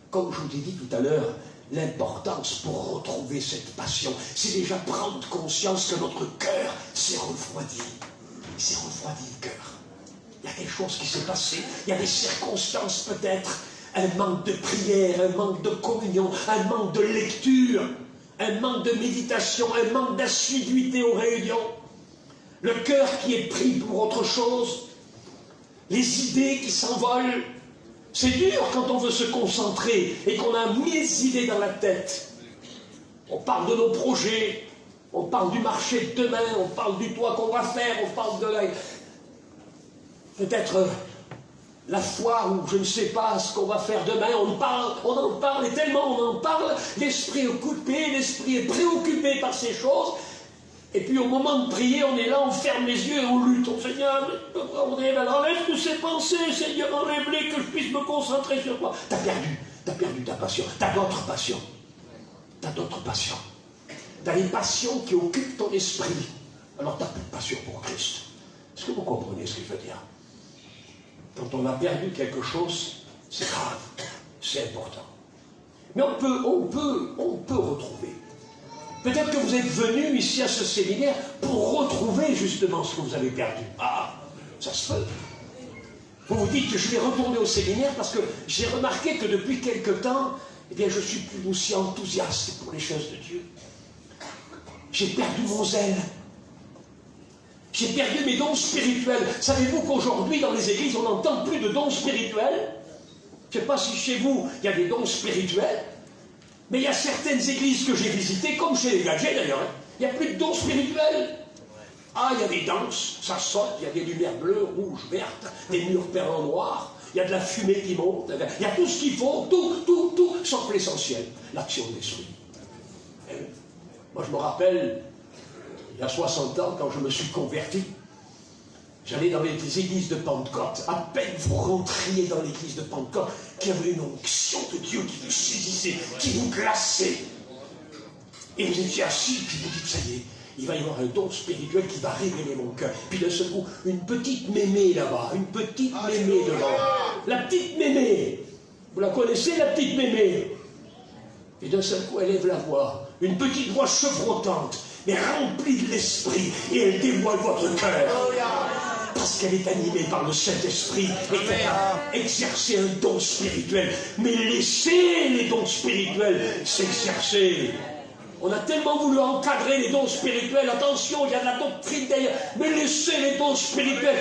Comme je vous ai dit tout à l'heure, l'importance pour retrouver cette passion, c'est déjà prendre conscience que notre cœur s'est refroidi. Il s'est refroidi le cœur. Il y a quelque chose qui s'est passé, il y a des circonstances peut-être, un manque de prière, un manque de communion, un manque de lecture, un manque de méditation, un manque d'assiduité aux réunions. Le cœur qui est pris pour autre chose, les idées qui s'envolent. C'est dur quand on veut se concentrer et qu'on a 1000 idées dans la tête. On parle de nos projets, on parle du marché de demain, on parle du toit qu'on va faire, on parle de peut-être la foire ou je ne sais pas ce qu'on va faire demain. On en parle et tellement on en parle, l'esprit est occupé, l'esprit est préoccupé par ces choses. Et puis au moment de prier, on est là, on ferme les yeux et on lutte. On Seigneur, enlève toutes ces pensées, Seigneur, enlève-les, que je puisse me concentrer sur toi. T'as perdu ta passion. T'as d'autres passions. T'as d'autres passions. T'as les passions qui occupent ton esprit. Alors t'as plus de passion pour Christ. Est-ce que vous comprenez ce que je veux dire? Quand on a perdu quelque chose, c'est grave, c'est important. Mais on peut retrouver. Peut-être que vous êtes venu ici à ce séminaire pour retrouver justement ce que vous avez perdu. Ah, ça se peut. Vous vous dites que je vais retourner au séminaire parce que j'ai remarqué que depuis quelque temps, eh bien, je suis plus aussi enthousiaste pour les choses de Dieu. J'ai perdu mon zèle. J'ai perdu mes dons spirituels. Savez-vous qu'aujourd'hui, dans les églises, on n'entend plus de dons spirituels? Je ne sais pas si chez vous, il y a des dons spirituels. Mais il y a certaines églises que j'ai visitées, comme chez les Gadgets d'ailleurs, il n'y a plus de dons spirituels. Ah, il y a des danses, ça saute, il y a des lumières bleues, rouges, vertes, des murs peints en noir, il y a de la fumée qui monte, il y a tout ce qu'il faut, tout, sauf l'essentiel, l'action de l'esprit. Moi je me rappelle, il y a 60 ans, quand je me suis converti, j'allais dans les églises de Pentecôte. À peine vous rentriez dans l'église de Pentecôte, qu'il y avait une onction de Dieu qui vous saisissait, qui vous glaçait. Et vous étiez assis, puis vous dites, ça y est, il va y avoir un don spirituel qui va révéler mon cœur. Puis d'un seul coup, une petite mémé là-bas, une petite mémé devant. La petite mémé. Vous la connaissez, la petite mémé? Et d'un seul coup, elle lève la voix. Une petite voix chevrotante, mais remplie de l'esprit. Et elle dévoile votre cœur. Parce qu'elle est animée par le Saint-Esprit et qu'elle a exercé un don spirituel. Mais laissez les dons spirituels s'exercer. On a tellement voulu encadrer les dons spirituels. Attention, il y a de la doctrine derrière. Mais laissez les dons spirituels.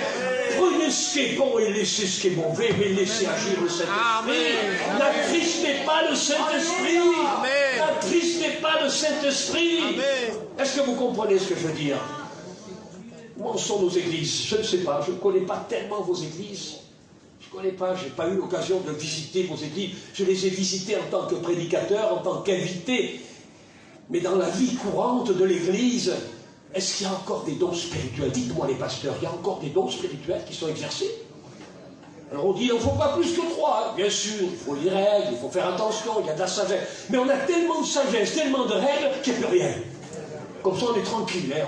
Prenez ce qui est bon et laissez ce qui est mauvais. Mais laissez agir le Saint-Esprit. N'attristez pas le Saint-Esprit. N'attristez pas le Saint-Esprit. Est-ce que vous comprenez ce que je veux dire? Où en sont nos églises? Je ne sais pas, je ne connais pas tellement vos églises. Je ne connais pas, je n'ai pas eu l'occasion de visiter vos églises. Je les ai visitées en tant que prédicateur, en tant qu'invité. Mais dans la vie courante de l'église, est-ce qu'il y a encore des dons spirituels? Dites-moi les pasteurs, il y a encore des dons spirituels qui sont exercés? Alors on dit, il ne faut pas plus que 3, hein. Bien sûr, il faut les règles, il faut faire attention, il y a de la sagesse. Mais on a tellement de sagesse, tellement de règles, qu'il n'y a plus rien. Comme ça on est tranquille, hein.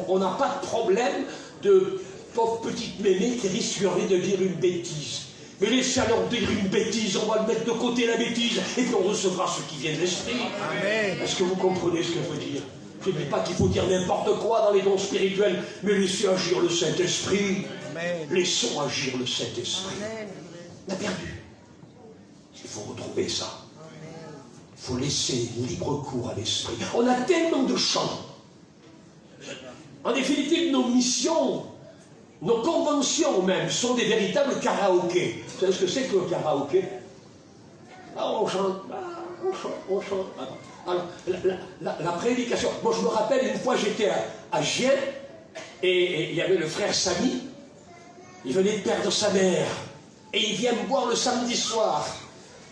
On n'a pas de problème de pauvre petite mémé qui risquerait de dire une bêtise. Mais laissez alors dire une bêtise, on va le mettre de côté la bêtise, et puis on recevra ce qui vient de l'esprit. Est-ce que vous comprenez ce que je veux dire? Je ne dis pas qu'il faut dire n'importe quoi dans les dons spirituels, mais laissez agir le Saint-Esprit. Laissons agir le Saint-Esprit. On a perdu. Il faut retrouver ça. Il faut laisser libre cours à l'Esprit. On a tellement de chants. En définitive, nos missions, nos conventions même, sont des véritables karaokés. Vous savez ce que c'est que le karaoké? Ah, on chante, on chante. Alors, la prédication. Moi, je me rappelle, une fois, j'étais à Gien, et il y avait le frère Samy. Il venait de perdre sa mère. Et il vient me voir le samedi soir.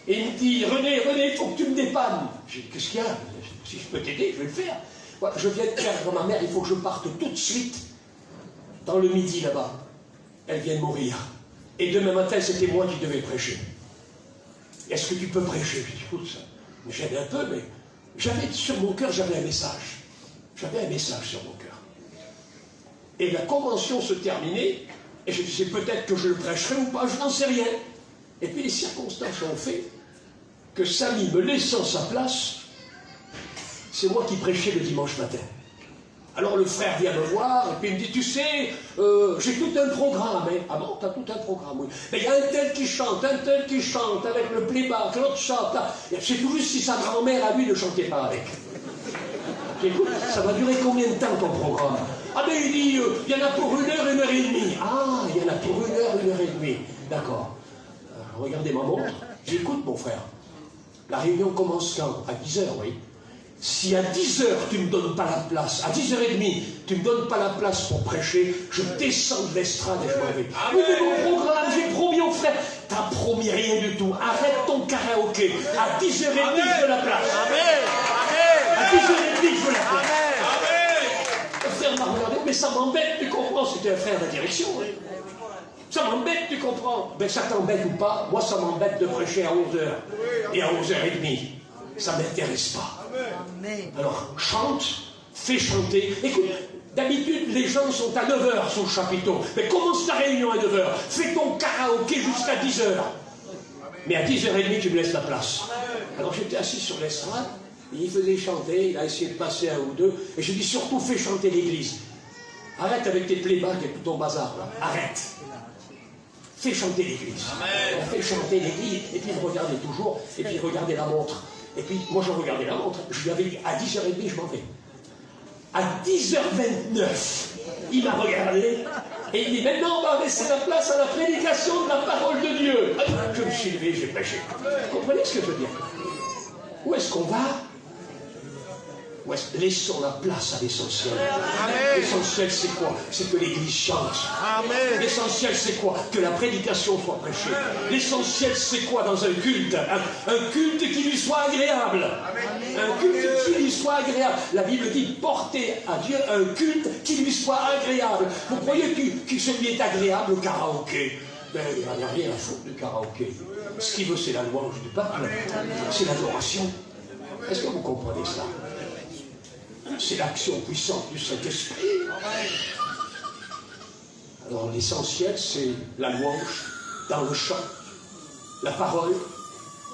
Et il me dit, René, il faut que tu me dépannes. J'ai dit, qu'est-ce qu'il y a? Si je peux t'aider, je vais le faire. Voilà, je viens de perdre ma mère, il faut que je parte tout de suite dans le midi là-bas. Elle vient de mourir. Et demain matin, c'était moi qui devais prêcher. Est-ce que tu peux prêcher? Je dis, écoute, ça me gêne un peu, mais j'avais sur mon cœur, j'avais un message. J'avais un message sur mon cœur. Et la convention se terminait. Et je disais, peut-être que je le prêcherai ou pas, je n'en sais rien. Et puis les circonstances ont fait que Samy, me laissant sa place, c'est moi qui prêchais le dimanche matin. Alors le frère vient me voir, et puis il me dit, tu sais, j'ai tout un programme. Hein. Ah bon, t'as tout un programme, oui. Mais il y a un tel qui chante, avec le playback, l'autre chante. Je sais tout juste si sa grand-mère, à lui, ne chantait pas avec. J'écoute, ça va durer combien de temps ton programme? Ah ben il dit, il y en a pour 1 heure, 1 heure et demie. Ah, il y en a pour 1 heure, 1 heure et demie. D'accord. Regardez ma montre. J'écoute mon frère. La réunion commence quand? À 10h, oui. Si à 10h tu ne me donnes pas la place, à 10h30 tu ne me donnes pas la place pour prêcher, je descends de l'estrade et je m'en vais. Oui, mais mon programme, j'ai promis au frère. T'as promis rien du tout. Arrête ton karaoké. À 10h30 je veux la place. À 10h30 je veux la place. Le frère m'a regardé, mais ça m'embête, tu comprends, c'était un frère de la direction. Oui. Ça m'embête, tu comprends. Ben ça t'embête ou pas, moi ça m'embête de prêcher à 11h. Et à 11h30, ça ne m'intéresse pas. Alors, chante, fais chanter. Écoute, d'habitude, les gens sont à 9h sous le chapiteau. Mais commence ta réunion à 9h. Fais ton karaoké jusqu'à 10h. Mais à 10h30, tu me laisses la place. Alors j'étais assis sur l'estrade. Il faisait chanter, il a essayé de passer un ou deux, et je dis surtout fais chanter l'église. Arrête avec tes playbacks et tout ton bazar, là. Arrête. Fais chanter l'église. Fais chanter l'église, et puis il regardait toujours, et puis il regardait la montre. Et puis moi je regardais la montre, je lui avais dit à 10h30 je m'en vais. À 10h29, il m'a regardé, et il dit maintenant on va laisser la place à la prédication de la parole de Dieu. Je me suis levé, j'ai prêché. Vous comprenez ce que je veux dire? Où est-ce qu'on va? Laissons la place à l'essentiel. L'essentiel, c'est quoi? C'est que l'église chante. L'essentiel, c'est quoi? Que la prédication soit prêchée. L'essentiel, c'est quoi dans un culte? Un culte qui lui soit agréable. Un culte qui lui soit agréable. La Bible dit porter à Dieu un culte qui lui soit agréable. Vous croyez que celui est agréable au karaoké? Ben, il n'y a rien à foutre du karaoké. Ce qu'il veut, c'est la louange du peuple. C'est l'adoration. Est-ce que vous comprenez cela? C'est l'action puissante du Saint-Esprit. Alors l'essentiel, c'est la louange dans le chant, la parole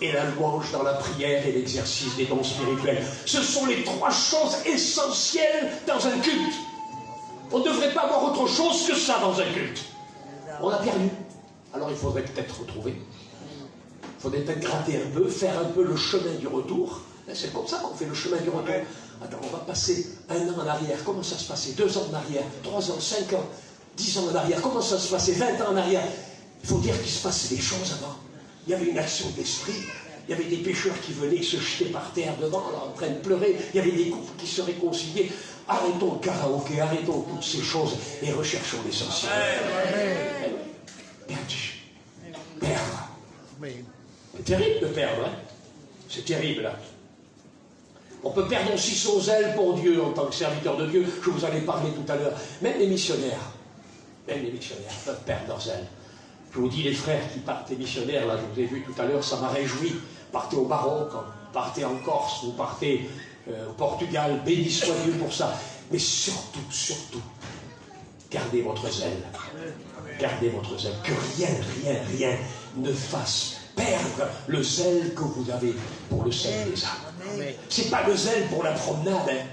et la louange dans la prière et l'exercice des dons spirituels. Ce sont les 3 choses essentielles dans un culte. On ne devrait pas avoir autre chose que ça dans un culte. On a perdu. Alors il faudrait peut-être retrouver. Il faudrait peut-être gratter un peu, faire un peu le chemin du retour. C'est comme ça qu'on fait le chemin du retour. Attends, on va passer 1 an en arrière. Comment ça se passait? 2 ans en arrière, 3 ans, 5 ans, 10 ans en arrière. Comment ça se passait? 20 ans en arrière. Il faut dire qu'il se passait des choses avant. Il y avait une action d'esprit. Il y avait des pêcheurs qui venaient se jeter par terre devant, là, en train de pleurer. Il y avait des couples qui se réconciliaient. Arrêtons le karaoké, arrêtons toutes ces choses et recherchons l'essentiel. Perdu. Perdre. C'est terrible de perdre, hein? C'est terrible, là. On peut perdre aussi son zèle pour Dieu en tant que serviteur de Dieu. Je vous en ai parlé tout à l'heure. Même les missionnaires peuvent perdre leur zèle. Je vous dis, les frères qui partent, les missionnaires, là, je vous ai vu tout à l'heure, ça m'a réjoui. Partez au Maroc, partez en Corse, vous partez au Portugal, béni soit Dieu pour ça. Mais surtout, gardez votre zèle. Gardez votre zèle. Que rien ne fasse perdre le zèle que vous avez pour le salut des âmes. C'est pas le zèle pour la promenade, hein.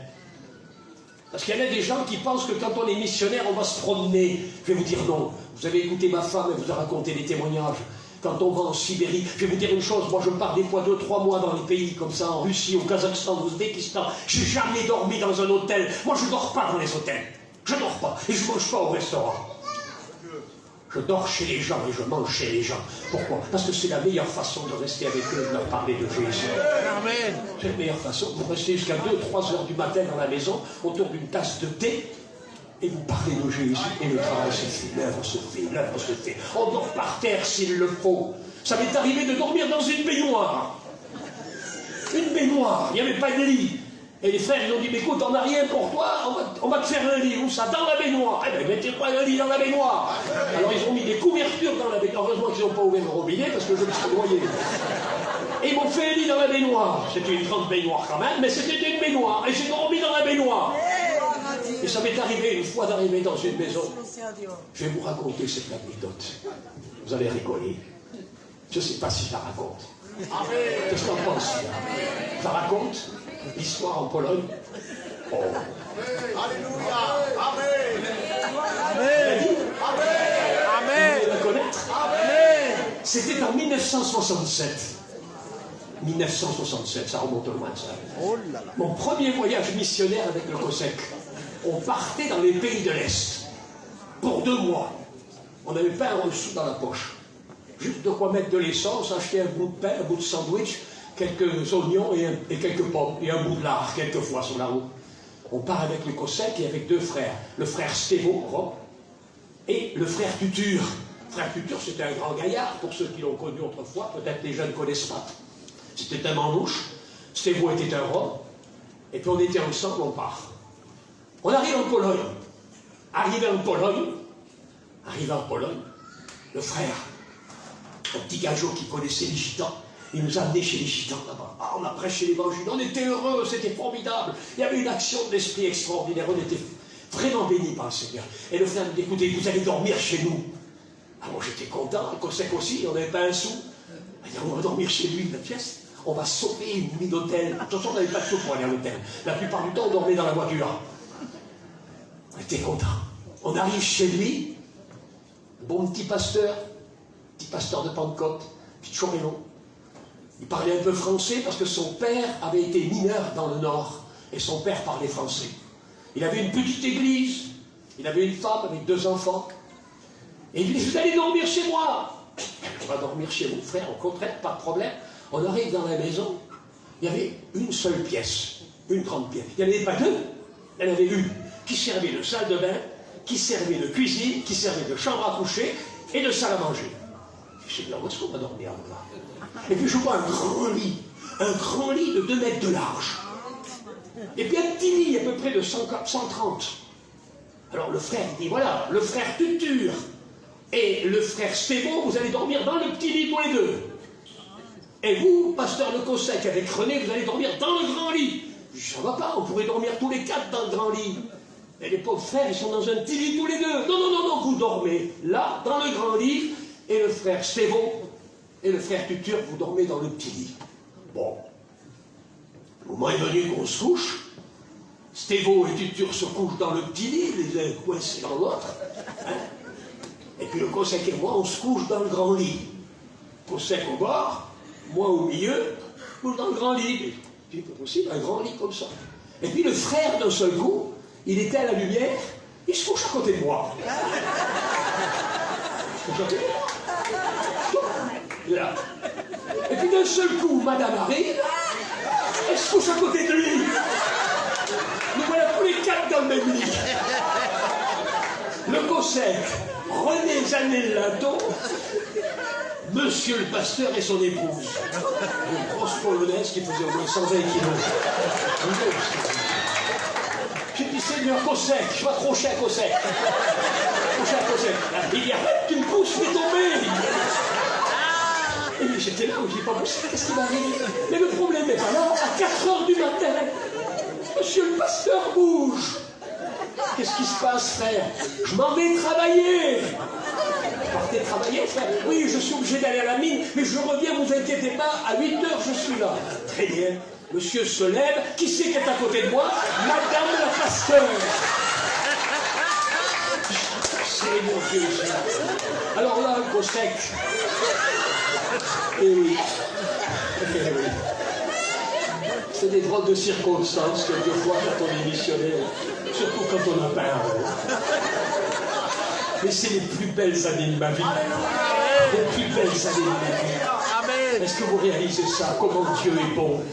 Parce qu'il y en a des gens qui pensent que quand on est missionnaire, on va se promener. Je vais vous dire non. Vous avez écouté ma femme, elle vous a raconté des témoignages. Quand on va en Sibérie, je vais vous dire une chose, moi je pars des fois 2-3 mois dans les pays comme ça, en Russie, au Kazakhstan, au Ouzbékistan. J'ai jamais dormi dans un hôtel. Moi je dors pas dans les hôtels. Je dors pas. Et je mange pas au restaurant. Je dors chez les gens et je mange chez les gens. Pourquoi? Parce que c'est la meilleure façon de rester avec eux, de leur parler de Jésus. Amen. C'est la meilleure façon. Vous restez jusqu'à 2-3 heures du matin dans la maison, autour d'une tasse de thé, et vous parlez de Jésus. Et le travail se fait, l'œuvre se fait. On dort par terre s'il le faut. Ça m'est arrivé de dormir dans une baignoire. Une baignoire, il n'y avait pas de lit. Et les frères, ils ont dit, mais écoute, on n'a rien pour toi, on va te faire un lit. Où ça? Dans la baignoire. Eh bien, mettez pas un lit dans la baignoire. Alors, ils ont mis des couvertures dans la baignoire. Heureusement qu'ils n'ont pas ouvert le robinet, parce que je me suis noyé. Et ils m'ont fait un lit dans la baignoire. C'était une grande baignoire quand même, mais c'était une baignoire. Et j'ai dormi dans la baignoire. Et ça m'est arrivé une fois d'arriver dans une maison. Je vais vous raconter cette anecdote. Vous allez rigoler. Je ne sais pas si je la raconte. Qu'est-ce que t'en penses? Je la raconte? L'histoire en Pologne. Oh. Alléluia. Amen. Amen. Amen. Vous la connaître? Amen. C'était en 1967. 1967, ça remonte loin, ça. Oh là là. Mon premier voyage missionnaire avec le COSEC. On partait dans les pays de l'Est. Pour 2 mois. On n'avait pas un sou dans la poche. Juste de quoi mettre de l'essence, acheter un bout de pain, un bout de sandwich, quelques oignons et quelques pommes, et un bout de lard, quelquefois sur la route. On part avec le COSEC et avec 2 frères. Le frère Stévo, et le frère Tutur. Le frère Tutur, c'était un grand gaillard, pour ceux qui l'ont connu autrefois, peut-être les jeunes ne connaissent pas. C'était un manouche, Stévo était un Rome, et puis on était ensemble, on part. On arrive en Pologne. Arrivé en Pologne, le frère, un petit gageot qui connaissait les gitans, il nous a amenés chez les gitans là-bas. Ah, on a prêché l'évangile, on était heureux, c'était formidable. Il y avait une action de l'esprit extraordinaire, on était vraiment bénis par le Seigneur. Et le frère me dit, écoutez, vous allez dormir chez nous. Alors j'étais content, le COSEC aussi, on n'avait pas un sou. On va dormir chez lui, la pièce. On va sauver une nuit d'hôtel. Attention, on n'avait pas de sous pour aller à l'hôtel. La plupart du temps, on dormait dans la voiture. On était content. On arrive chez lui, bon petit pasteur de Pentecôte, petit Chorello. Il parlait un peu français parce que son père avait été mineur dans le Nord et son père parlait français. Il avait une petite église, il avait une femme avec 2 enfants. Et il dit, vous allez dormir chez moi. On va dormir chez vous, frère, au contraire, pas de problème. On arrive dans la maison, il y avait une seule pièce, une grande pièce. Il n'y en avait pas 2, il y en avait une qui servait de salle de bain, qui servait de cuisine, qui servait de chambre à coucher et de salle à manger. Je dis, où est-ce qu'on va dormir là? Et puis je vois un grand lit de 2 mètres de large. Et puis un petit lit à peu près de 130. Alors le frère dit, voilà, le frère Tutur et le frère Stévo, vous allez dormir dans le petit lit tous les 2. Et vous, pasteur Le COSEC, avec René, vous allez dormir dans le grand lit. Je dis, ça va pas, on pourrait dormir tous les 4 dans le grand lit. Et les pauvres frères, ils sont dans un petit lit tous les 2. Non, vous dormez là, dans le grand lit, et le frère Stévo et le frère Tutur, vous dormez dans le petit lit. Bon. Le moment est venu qu'on se couche. Stévo et Tutur se couchent dans le petit lit, les uns coincés dans l'autre. Hein? Et puis le COSEC et moi, on se couche dans le grand lit. COSEC au bord, moi au milieu, couche dans le grand lit. C'est pas possible, un grand lit comme ça. Et puis le frère, d'un seul coup, il était à la lumière, il se couche à côté de moi. Il est là. Et puis d'un d'un seul coup, madame arrive, elle se couche à côté de lui. Nous voilà tous les quatre dans le même lit. Le Cossec, René Janel-Lato, monsieur le pasteur et son épouse. Une grosse polonaise qui faisait au moins 120 kilos. J'ai dit, Seigneur Cossec, je vais accrocher à Cossec. Accrocher à Cossec. Il dit, arrête, tu me pousses, je vais tomber. Et j'étais là où je n'ai pas poussé, qu'est-ce qui m'arrive? Mais le problème n'est pas là, à 4 heures du matin, monsieur le pasteur bouge. Qu'est-ce qui se passe, frère? Je m'en vais travailler. Vous partez travailler, frère? Oui, je suis obligé d'aller à la mine, mais je reviens, vous inquiétez pas, à 8 heures, je suis là. Très bien. Monsieur se lève, qui c'est qui est à côté de moi? Madame la pasteur. C'est mon Dieu. Alors là, un Cossec. Et oui. Et oui. C'est des drôles de circonstances quelquefois quand on est missionnaire, surtout quand on n'a pas un rôle. Mais c'est les plus belles années de ma vie. Les plus belles années de ma vie. Est-ce que vous réalisez ça? Comment Dieu est bon?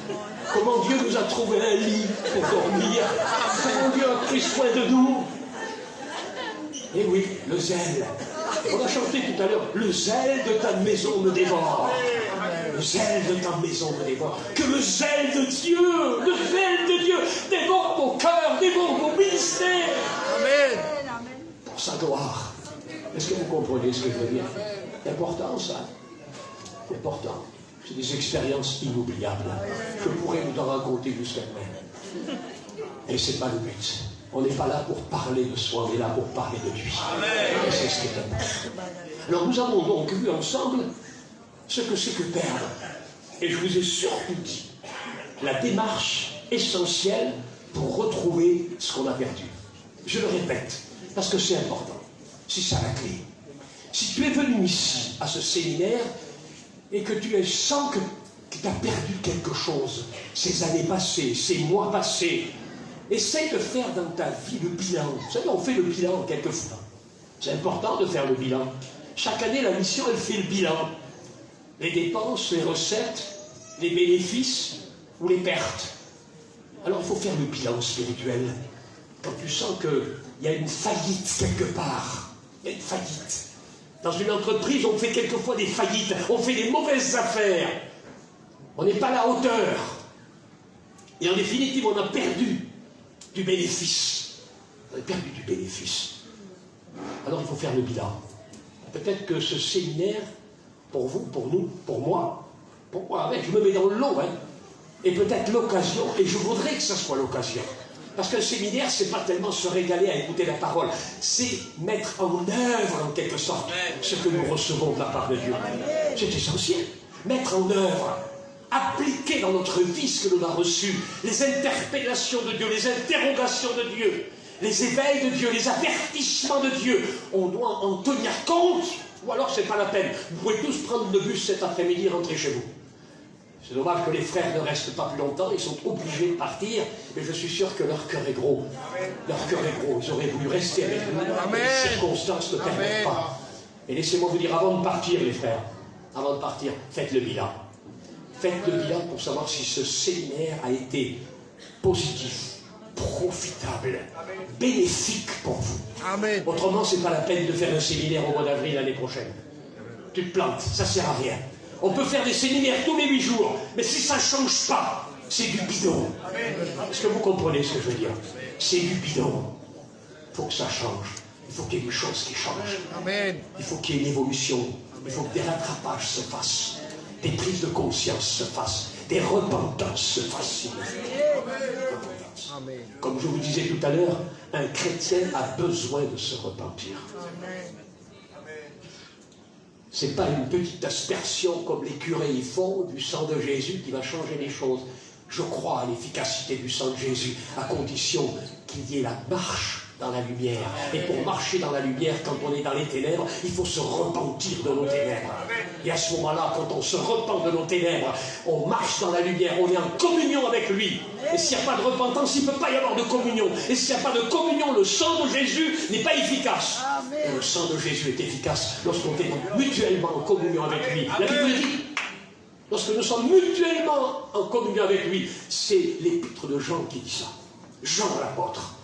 Comment Dieu nous a trouvé un lit pour dormir? Comment Dieu a pris soin de nous? Et oui, le zèle. On a chanté tout à l'heure, le zèle de ta maison me dévore. Le zèle de ta maison me dévore. Que le zèle de Dieu dévore mon cœur, dévore mon ministère. Amen. Pour sa gloire. Est-ce que vous comprenez ce que je veux dire? C'est important ça. C'est important. C'est des expériences inoubliables. Je pourrais vous en raconter jusqu'à demain. Et c'est pas le but. On n'est pas là pour parler de soi, on est là pour parler de lui. Et c'est ce qui est important. Alors nous avons donc vu ensemble ce que c'est que perdre. Et je vous ai surtout dit la démarche essentielle pour retrouver ce qu'on a perdu. Je le répète, parce que c'est important. C'est ça la clé. Si tu es venu ici, à ce séminaire, et que tu sens que tu as perdu quelque chose, ces années passées, ces mois passés, essaye de faire dans ta vie le bilan. Vous savez, on fait le bilan quelquefois. C'est important de faire le bilan. Chaque année, la mission, elle fait le bilan. Les dépenses, les recettes, les bénéfices ou les pertes. Alors, il faut faire le bilan spirituel. Quand tu sens qu'il y a une faillite quelque part, il y a une faillite. Dans une entreprise, on fait quelquefois des faillites, on fait des mauvaises affaires. On n'est pas à la hauteur. Et en définitive, on a perdu du bénéfice. On a perdu du bénéfice. Alors il faut faire le bilan. Peut-être que ce séminaire, pour vous, pour nous, pour moi, avec, je me mets dans le lot, et peut-être l'occasion, et je voudrais que ça soit l'occasion. Parce qu'un séminaire, c'est pas tellement se régaler à écouter la parole, c'est mettre en œuvre, en quelque sorte, ce que nous recevons de la part de Dieu. C'est essentiel. Mettre en œuvre, appliquer dans notre vie ce que l'on a reçu, les interpellations de Dieu, les interrogations de Dieu, les éveils de Dieu, les avertissements de Dieu. On doit en tenir compte, ou alors c'est pas la peine. Vous pouvez tous prendre le bus cet après-midi et rentrer chez vous. C'est dommage que les frères ne restent pas plus longtemps, ils sont obligés de partir, mais je suis sûr que leur cœur est gros. Leur cœur est gros, ils auraient voulu rester avec nous, mais les circonstances ne permettent pas. Et laissez-moi vous dire, avant de partir, les frères, avant de partir, faites le bilan. Faites le bilan pour savoir si ce séminaire a été positif, profitable, bénéfique pour vous. Amen. Autrement, ce n'est pas la peine de faire un séminaire au mois d'avril l'année prochaine. Tu te plantes, ça ne sert à rien. On peut faire des séminaires tous les 8 jours, mais si ça ne change pas, c'est du bidon. Est-ce que vous comprenez ce que je veux dire? C'est du bidon. Il faut que ça change. Il faut qu'il y ait des choses qui changent. Amen. Il faut qu'il y ait une évolution. Il faut que des rattrapages se fassent. Des prises de conscience se fassent. Des repentances se fassent. Amen. Comme je vous disais tout à l'heure, un chrétien a besoin de se repentir. Ce n'est pas une petite aspersion comme les curés y font du sang de Jésus qui va changer les choses. Je crois à l'efficacité du sang de Jésus, à condition qu'il y ait la marche dans la lumière. Et pour marcher dans la lumière, quand on est dans les ténèbres, il faut se repentir de nos ténèbres. Et à ce moment-là, quand on se repent de nos ténèbres, on marche dans la lumière, on est en communion avec lui. Et s'il n'y a pas de repentance, il ne peut pas y avoir de communion. Et s'il n'y a pas de communion, le sang de Jésus n'est pas efficace. Et le sang de Jésus est efficace lorsqu'on est mutuellement en communion avec lui. La Bible dit, lorsque nous sommes mutuellement en communion avec lui. C'est l'épître de Jean qui dit ça. Jean l'apôtre.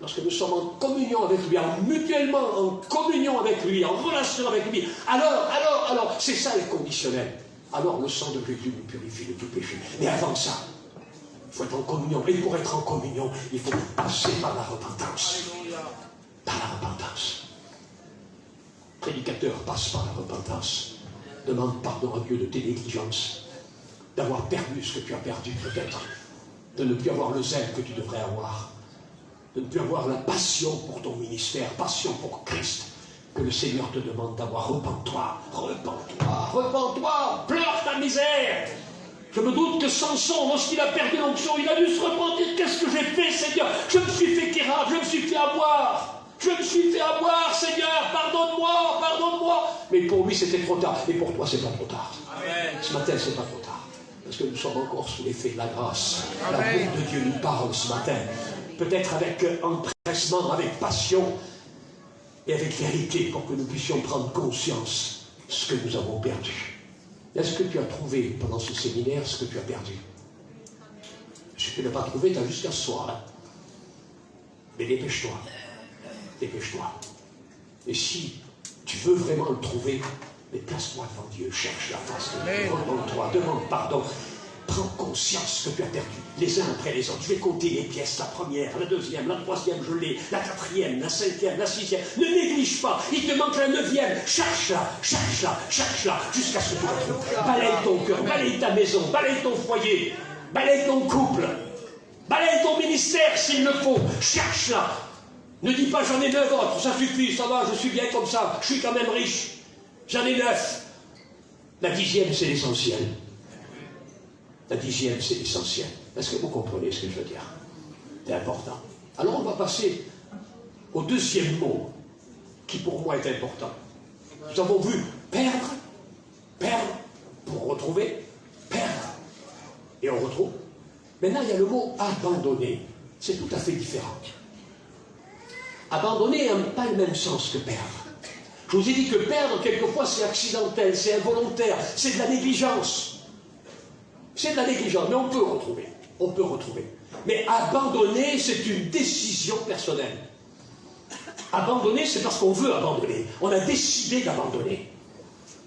Lorsque nous sommes en communion avec lui, mutuellement en communion avec lui, en relation avec lui, alors, c'est ça le conditionnel. Alors le sang de Jésus nous purifie de tout péché. Mais avant ça, il faut être en communion. Et pour être en communion, il faut passer par la repentance. Par la repentance. Le prédicateur passe par la repentance. Demande pardon à Dieu de tes négligences, d'avoir perdu ce que tu as perdu peut-être, de ne plus avoir le zèle que tu devrais avoir, de ne plus avoir la passion pour ton ministère, passion pour Christ, que le Seigneur te demande d'avoir. Repens-toi, repens-toi, repens-toi, pleure ta misère. Je me doute que Samson, lorsqu'il a perdu l'onction, il a dû se repentir. Qu'est-ce que j'ai fait, Seigneur? Je me suis fait quérab, je me suis fait avoir. Je me suis fait avoir, Seigneur, pardonne-moi, pardonne-moi. Mais pour lui, c'était trop tard. Et pour toi, c'est pas trop tard. Amen. Ce matin, c'est pas trop tard. Parce que nous sommes encore sous l'effet de la grâce. L'amour de Dieu nous parle ce matin. Peut-être avec empressement, avec passion et avec vérité, pour que nous puissions prendre conscience de ce que nous avons perdu. Est-ce que tu as trouvé pendant ce séminaire ce que tu as perdu? Si tu ne l'as pas trouvé, tu as jusqu'à ce soir. Hein? Mais dépêche-toi. Dépêche-toi. Et si tu veux vraiment le trouver, mais place-toi devant Dieu, cherche la face de Dieu, repens-toi, demande pardon, prends conscience que tu as perdu, les uns après les autres. Je vais compter les pièces, la première, la deuxième, la troisième, je l'ai, la quatrième, la cinquième, la sixième. Ne néglige pas, il te manque la neuvième. Cherche-la, cherche-la, cherche-la, jusqu'à ce que tu la trouves. Balaye ton cœur, balaye ta maison, balaye ton foyer, balaye ton couple, balaye ton ministère s'il le faut, cherche-la. Ne dis pas j'en ai 9 autres, ça suffit, ça va, je suis bien comme ça, je suis quand même riche. J'en ai 9. La 10e, c'est l'essentiel. La 10e, c'est l'essentiel. Est-ce que vous comprenez ce que je veux dire? C'est important. Alors on va passer au deuxième mot, qui pour moi est important. Nous avons vu perdre, perdre, pour retrouver, perdre, et on retrouve. Maintenant, il y a le mot abandonner. C'est tout à fait différent. Abandonner n'a pas le même sens que perdre. Je vous ai dit que perdre, quelquefois, c'est accidentel, c'est involontaire, c'est de la négligence. C'est de la négligence, mais on peut retrouver. On peut retrouver. Mais abandonner, c'est une décision personnelle. Abandonner, c'est parce qu'on veut abandonner. On a décidé d'abandonner.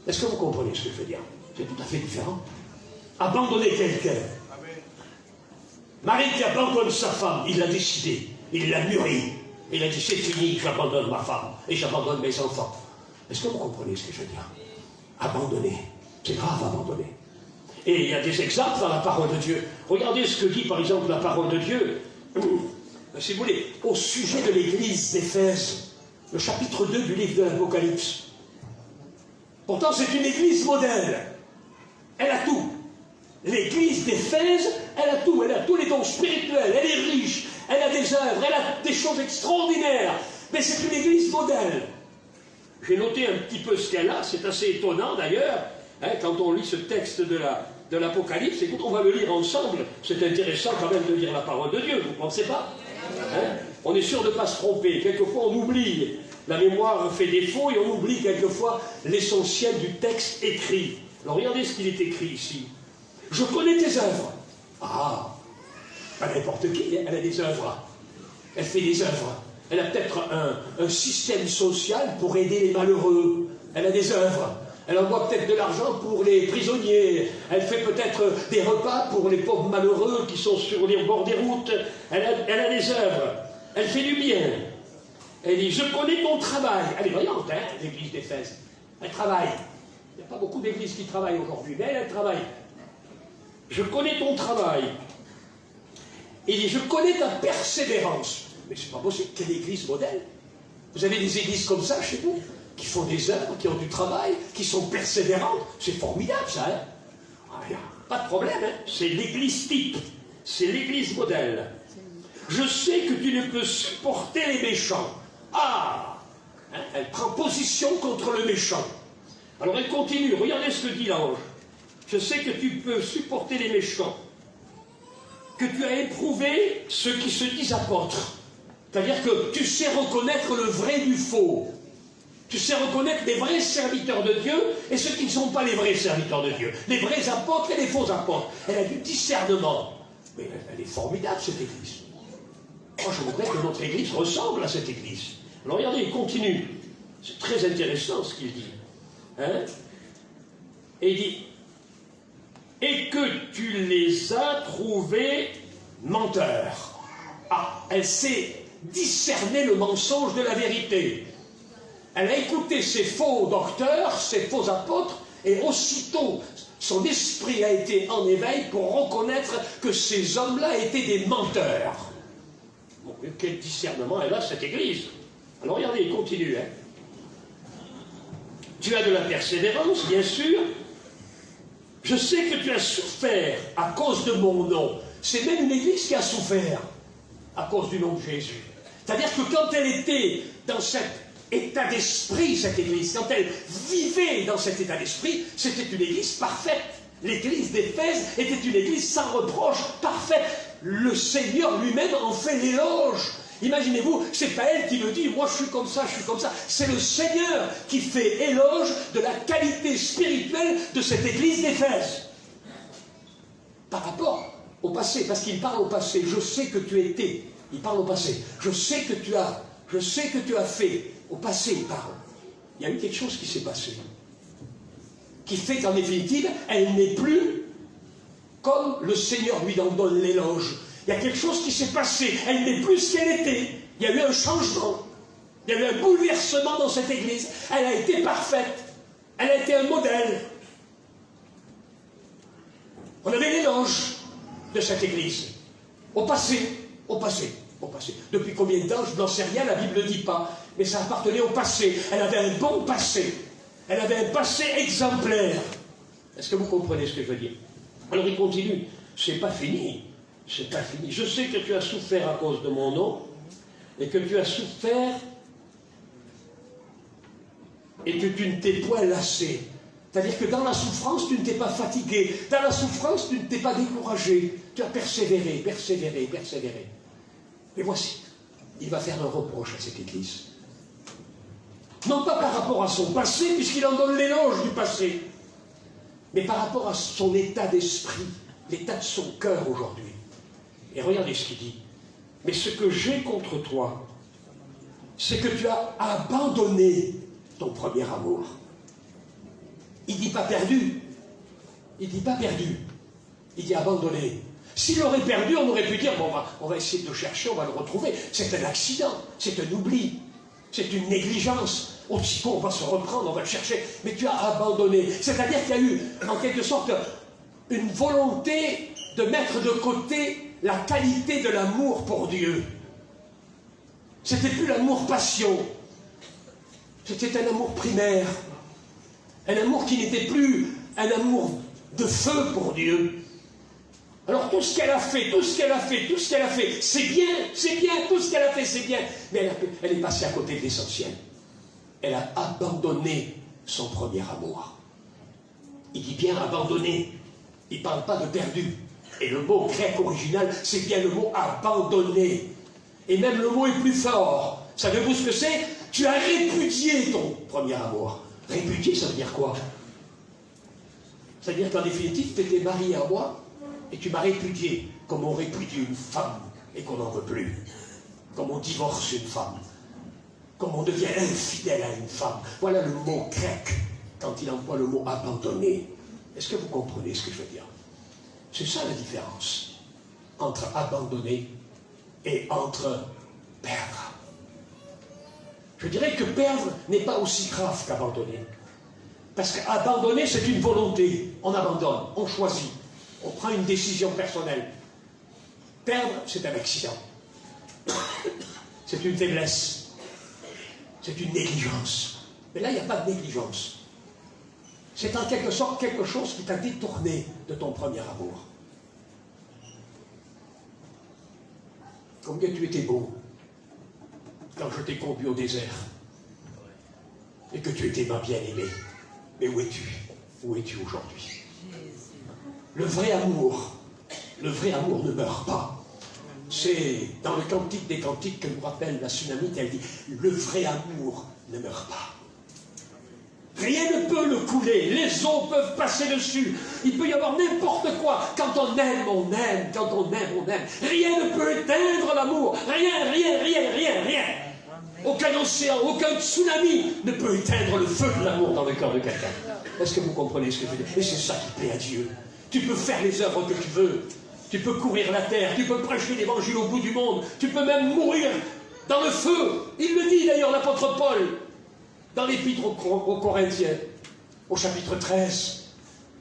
Est-ce que vous comprenez ce que je veux dire? C'est tout à fait différent. Abandonner quelqu'un. Marie qui abandonne sa femme, il l'a décidé, il l'a mûri. Il a dit, c'est fini, j'abandonne ma femme et j'abandonne mes enfants. Est-ce que vous comprenez ce que je veux dire? Abandonner. C'est grave, abandonner. Et il y a des exemples dans la parole de Dieu. Regardez ce que dit, par exemple, la parole de Dieu. Si vous voulez, au sujet de l'église d'Éphèse, le chapitre 2 du livre de l'Apocalypse. Pourtant, c'est une église modèle. Elle a tout. L'église d'Éphèse, elle a tout. Elle a tous les dons spirituels. Elle est riche. Elle a des œuvres. Elle a des choses extraordinaires. Mais c'est une église modèle. J'ai noté un petit peu ce qu'elle a. C'est assez étonnant d'ailleurs. Hein, quand on lit ce texte de l'Apocalypse, écoute, on va le lire ensemble. C'est intéressant quand même de lire la parole de Dieu. Vous ne pensez pas? Hein? On est sûr de ne pas se tromper. Quelquefois, on oublie. La mémoire fait défaut et on oublie quelquefois l'essentiel du texte écrit. Alors regardez ce qu'il est écrit ici. Je connais tes œuvres. Ah, pas n'importe qui, elle a des œuvres. Elle fait des œuvres. Elle a peut-être un système social pour aider les malheureux. Elle a des œuvres. Elle envoie peut-être de l'argent pour les prisonniers. Elle fait peut-être des repas pour les pauvres malheureux qui sont sur les bords des routes. Elle a des œuvres. Elle fait du bien. Elle dit, je connais ton travail. Elle est brillante, hein, l'église d'Éphèse. Elle travaille. Il n'y a pas beaucoup d'églises qui travaillent aujourd'hui, mais elle travaille. Je connais ton travail. Il dit, je connais ta persévérance. Mais c'est pas possible, quelle église modèle? Vous avez des églises comme ça chez vous, qui font des œuvres, qui ont du travail, qui sont persévérantes. C'est formidable, ça, hein? Ah, pas de problème, hein? C'est l'église type. C'est l'église modèle. Je sais que tu ne peux supporter les méchants. Ah, hein? Elle prend position contre le méchant. Alors elle continue, regardez ce que dit l'ange. Je sais que tu peux supporter les méchants, que tu as éprouvé ceux qui se disent apôtres. C'est-à-dire que tu sais reconnaître le vrai du faux. Tu sais reconnaître les vrais serviteurs de Dieu et ceux qui ne sont pas les vrais serviteurs de Dieu. Les vrais apôtres et les faux apôtres. Elle a du discernement. Mais elle est formidable, cette église. Moi, je voudrais que notre église ressemble à cette église. Alors regardez, il continue. C'est très intéressant ce qu'il dit. Hein? Et il dit, et que tu les as trouvés menteurs. Ah, elle sait discerner le mensonge de la vérité. Elle a écouté ces faux docteurs, ces faux apôtres, et aussitôt son esprit a été en éveil pour reconnaître que ces hommes-là étaient des menteurs. Bon, quel discernement elle a, cette église. Alors regardez, il continue. Hein. Tu as de la persévérance, bien sûr. Je sais que tu as souffert à cause de mon nom. C'est même une église qui a souffert à cause du nom de Jésus. C'est-à-dire que quand elle était dans cet état d'esprit, cette église, quand elle vivait dans cet état d'esprit, c'était une église parfaite. L'église d'Éphèse était une église sans reproche, parfaite. Le Seigneur lui-même en fait l'éloge. Imaginez-vous, c'est pas elle qui le dit, moi je suis comme ça, je suis comme ça. C'est le Seigneur qui fait éloge de la qualité spirituelle de cette église d'Éphèse. Par rapport au passé, parce qu'il parle au passé, je sais que tu étais, il parle au passé, je sais que tu as fait, au passé il parle. Il y a eu quelque chose qui s'est passé, qui fait qu'en définitive, elle n'est plus comme le Seigneur lui en donne l'éloge. Il y a quelque chose qui s'est passé, elle n'est plus ce qu'elle était. Il y a eu un changement, il y a eu un bouleversement dans cette église. Elle a été parfaite, elle a été un modèle. On avait l'éloge de cette église, au passé, au passé, au passé. Depuis combien de temps, je n'en sais rien, la Bible ne dit pas, mais ça appartenait au passé. Elle avait un bon passé, elle avait un passé exemplaire. Est-ce que vous comprenez ce que je veux dire? Alors il continue, c'est pas fini, c'est pas fini. Je sais que tu as souffert à cause de mon nom, et que tu as souffert, et que tu ne t'es point lassé. C'est-à-dire que dans la souffrance, tu ne t'es pas fatigué. Dans la souffrance, tu ne t'es pas découragé. Tu as persévéré, persévéré, persévéré. Et voici, il va faire un reproche à cette église. Non pas par rapport à son passé, puisqu'il en donne l'éloge du passé, mais par rapport à son état d'esprit, l'état de son cœur aujourd'hui. Et regardez ce qu'il dit. Mais ce que j'ai contre toi, c'est que tu as abandonné ton premier amour. Il ne dit pas perdu. Il ne dit pas perdu. Il dit abandonné. S'il l'aurait perdu, on aurait pu dire, bon, on va essayer de le chercher, on va le retrouver. C'est un accident, c'est un oubli, c'est une négligence. Aussitôt, on va se reprendre, on va le chercher. Mais tu as abandonné. C'est-à-dire qu'il y a eu, en quelque sorte, une volonté de mettre de côté la qualité de l'amour pour Dieu. C'était plus l'amour passion. C'était un amour primaire. Un amour qui n'était plus un amour de feu pour Dieu. Alors tout ce qu'elle a fait, tout ce qu'elle a fait, tout ce qu'elle a fait, c'est bien, tout ce qu'elle a fait, c'est bien. Mais elle est passée à côté de l'essentiel. Elle a abandonné son premier amour. Il dit bien abandonné. Il ne parle pas de perdu. Et le mot grec original, c'est bien le mot abandonné. Et même le mot est plus fort. Savez-vous ce que c'est? Tu as répudié ton premier amour. Répudier, ça veut dire quoi? Ça veut dire qu'en définitive, tu étais marié à moi et tu m'as répudié, comme on répudie une femme et qu'on n'en veut plus. Comme on divorce une femme. Comme on devient infidèle à une femme. Voilà le mot grec quand il emploie le mot abandonné. Est-ce que vous comprenez ce que je veux dire? C'est ça la différence entre abandonner et entre perdre. Je dirais que perdre n'est pas aussi grave qu'abandonner. Parce qu'abandonner, c'est une volonté. On abandonne, on choisit, on prend une décision personnelle. Perdre, c'est un accident. C'est une faiblesse. C'est une négligence. Mais là, il n'y a pas de négligence. C'est en quelque sorte quelque chose qui t'a détourné de ton premier amour. Combien tu étais beau quand je t'ai conduit au désert et que tu étais ma bien-aimée. Mais où es-tu? Où es-tu aujourd'hui? Le vrai amour ne meurt pas. C'est dans le Cantique des Cantiques que nous rappelle la Sunamite, elle dit, le vrai amour ne meurt pas. Rien ne peut le couler. Les eaux peuvent passer dessus. Il peut y avoir n'importe quoi. Quand on aime, on aime. Quand on aime, on aime. Rien ne peut éteindre l'amour. Rien, rien, rien, rien, rien. Aucun océan, aucun tsunami ne peut éteindre le feu de l'amour dans le cœur de quelqu'un. Est-ce que vous comprenez ce que je veux dire? Et c'est ça qui plaît à Dieu. Tu peux faire les œuvres que tu veux. Tu peux courir la terre. Tu peux prêcher l'évangile au bout du monde. Tu peux même mourir dans le feu. Il le dit d'ailleurs l'apôtre Paul dans l'épître aux Corinthiens, au chapitre 13.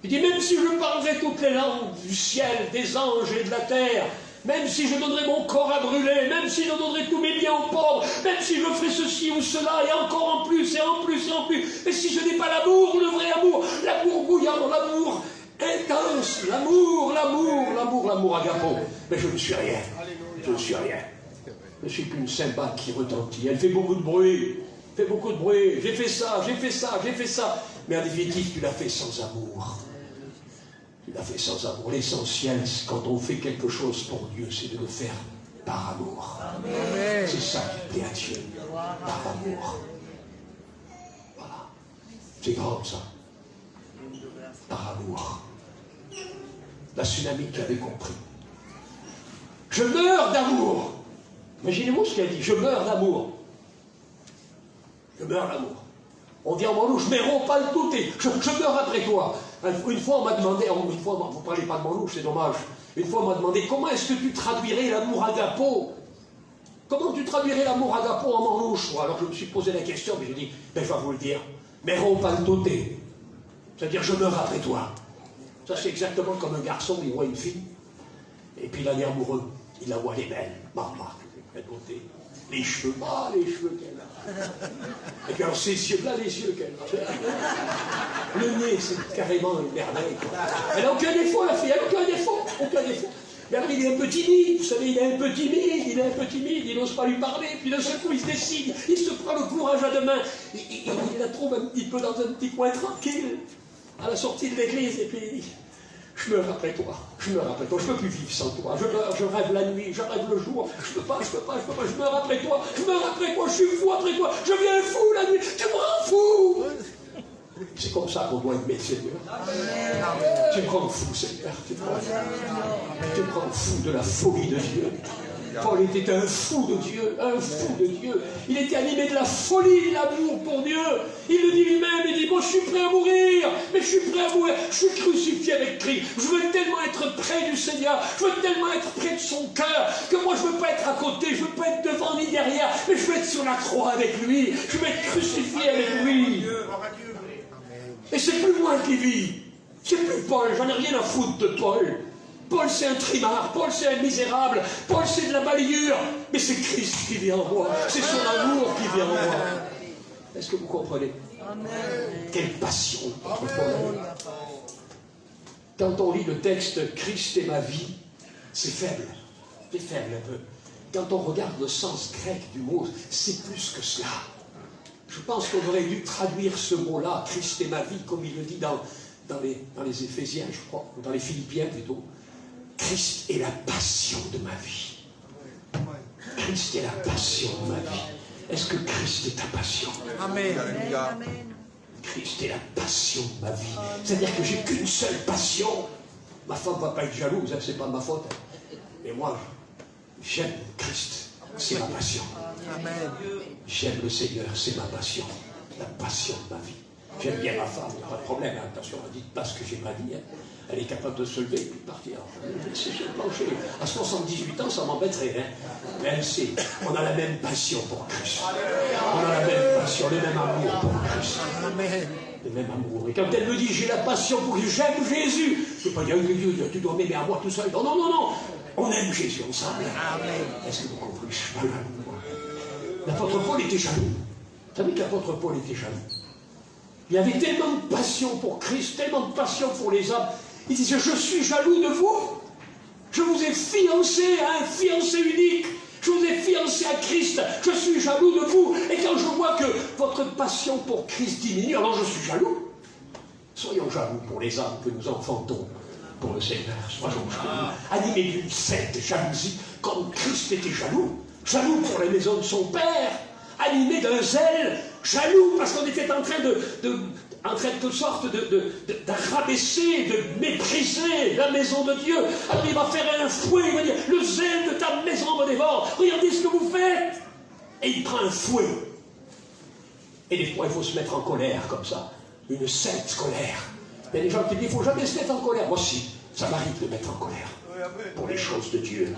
Il dit, même si je parlerais toutes les langues du ciel, des anges et de la terre, même si je donnerais mon corps à brûler, même si je donnerais tous mes biens aux pauvres, même si je ferais ceci ou cela, et encore en plus, et en plus, et en plus, et si je n'ai pas l'amour, le vrai amour, l'amour bouillant, l'amour intense, l'amour agapo, mais je ne suis rien, je ne suis rien. Je ne suis qu'une cymbale qui retentit, elle fait beaucoup de bruit, j'ai fait ça, j'ai fait ça, j'ai fait ça, mais en définitive, tu l'as fait sans amour. Tu l'as fait sans amour. L'essentiel, quand on fait quelque chose pour Dieu, c'est de le faire par amour. Amen. C'est ça qui plaît à Dieu. Par amour. Voilà. C'est grand ça. Par amour. La tsunamite avait compris. Je meurs d'amour. Imaginez-vous ce qu'elle dit. Je meurs d'amour. Je meurs d'amour. On dit en Manlouche, mais pas le tout, je meurs après toi. Une fois, on m'a demandé, vous ne parlez pas de Manlouche, c'est dommage. Une fois, on m'a demandé, comment est-ce que tu traduirais l'amour agapo? Comment tu traduirais l'amour agapo en Manlouche? Alors je me suis posé la question, mais j'ai dit, ben, je vais vous le dire, mais pas le tout, c'est-à-dire, je meurs après toi. Ça, c'est exactement comme un garçon, il voit une fille, et puis il en est amoureux. Il la voit, elle est belle, maman, les cheveux, qu'elle a. Et puis alors ses yeux, là les yeux qu'elle a. Le nez, c'est carrément une merveille. Elle n'a aucun défaut, la fille, elle n'a aucun défaut. Mais alors il est un peu timide, vous savez, il est un peu timide, il n'ose pas lui parler, puis d'un seul coup il se décide, il se prend le courage à deux mains, il la trouve un petit peu dans un petit coin tranquille, à la sortie de l'église, et puis je meurs après toi, je peux plus vivre sans toi, je rêve la nuit, je rêve le jour, je peux pas, je meurs après toi, je suis fou après toi, je viens fou la nuit, tu me rends fou. C'est comme ça qu'on doit aimer le Seigneur. Tu me rends fou, Seigneur, tu me rends fou de la folie de Dieu. Paul était un fou de Dieu, Il était animé de la folie de l'amour pour Dieu. Il le dit lui-même, il dit, bon, je suis prêt à mourir, je suis crucifié avec Christ. Je veux tellement être près du Seigneur, je veux tellement être près de son cœur, que moi je veux pas être à côté, je veux pas être devant ni derrière, mais je veux être sur la croix avec lui, je veux être crucifié avec lui. Et c'est plus moi qui vis, c'est plus Paul, j'en ai rien à foutre de Paul. Paul c'est un trimard, Paul c'est un misérable, Paul c'est de la balayure, mais c'est Christ qui vit en moi, c'est son amour qui vit en moi. Est-ce que vous comprenez? Quelle passion entre Paul. Quand on lit le texte Christ est ma vie, c'est faible un peu. Quand on regarde le sens grec du mot, c'est plus que cela. Je pense qu'on aurait dû traduire ce mot-là, Christ est ma vie, comme il le dit dans les Éphésiens, je crois, ou dans les Philippiens plutôt. Christ est la passion de ma vie. Christ est la passion de ma vie. Est-ce que Christ est ta passion? Amen. Christ est la passion de ma vie. C'est-à-dire que j'ai qu'une seule passion. Ma femme ne va pas être jalouse, hein, c'est pas de ma faute. Mais moi, j'aime Christ. C'est ma passion. Amen. J'aime le Seigneur, c'est ma passion. La passion de ma vie. J'aime bien ma femme, il n'y a pas de problème. Hein. Attention, ne dites pas ce que j'ai pas dit. Hein. Elle est capable de se lever et de partir. C'est sur le plancher. À 78 ans, ça m'embêterait. Hein. Mais elle sait, on a la même passion pour Christ. On a la même passion, le même amour pour Christ. Amen. Le même amour. Et quand elle me dit, j'ai la passion pour Jésus, j'aime Jésus, je ne veux pas dire, tu dois m'aimer à moi tout seul. Non, non, non, non. On aime Jésus ensemble. Amen. Est-ce que vous comprenez? Je suis pas jaloux. L'apôtre Paul était jaloux. Vous savez que l'apôtre Paul était jaloux. Il avait tellement de passion pour Christ, tellement de passion pour les hommes. Il disait, je suis jaloux de vous. Je vous ai fiancé à un fiancé unique. Je vous ai fiancé à Christ. Je suis jaloux de vous. Et quand je vois que votre passion pour Christ diminue, alors je suis jaloux. Soyons jaloux pour les âmes que nous enfantons pour le Seigneur. Soyons jaloux. Animés d'une sainte jalousie, comme Christ était jaloux. Jaloux pour la maison de son Père. Animé d'un zèle. Jaloux parce qu'on était en train en quelque sorte de rabaisser, de mépriser la maison de Dieu. Alors il va faire un fouet, il va dire, le zèle de ta maison me dévore, regardez ce que vous faites. Et il prend un fouet. Et des fois, il faut se mettre en colère comme ça, une sainte colère. Il y a des gens qui disent, il ne faut jamais se mettre en colère. Moi aussi, ça m'arrive de mettre en colère. Pour les choses de Dieu,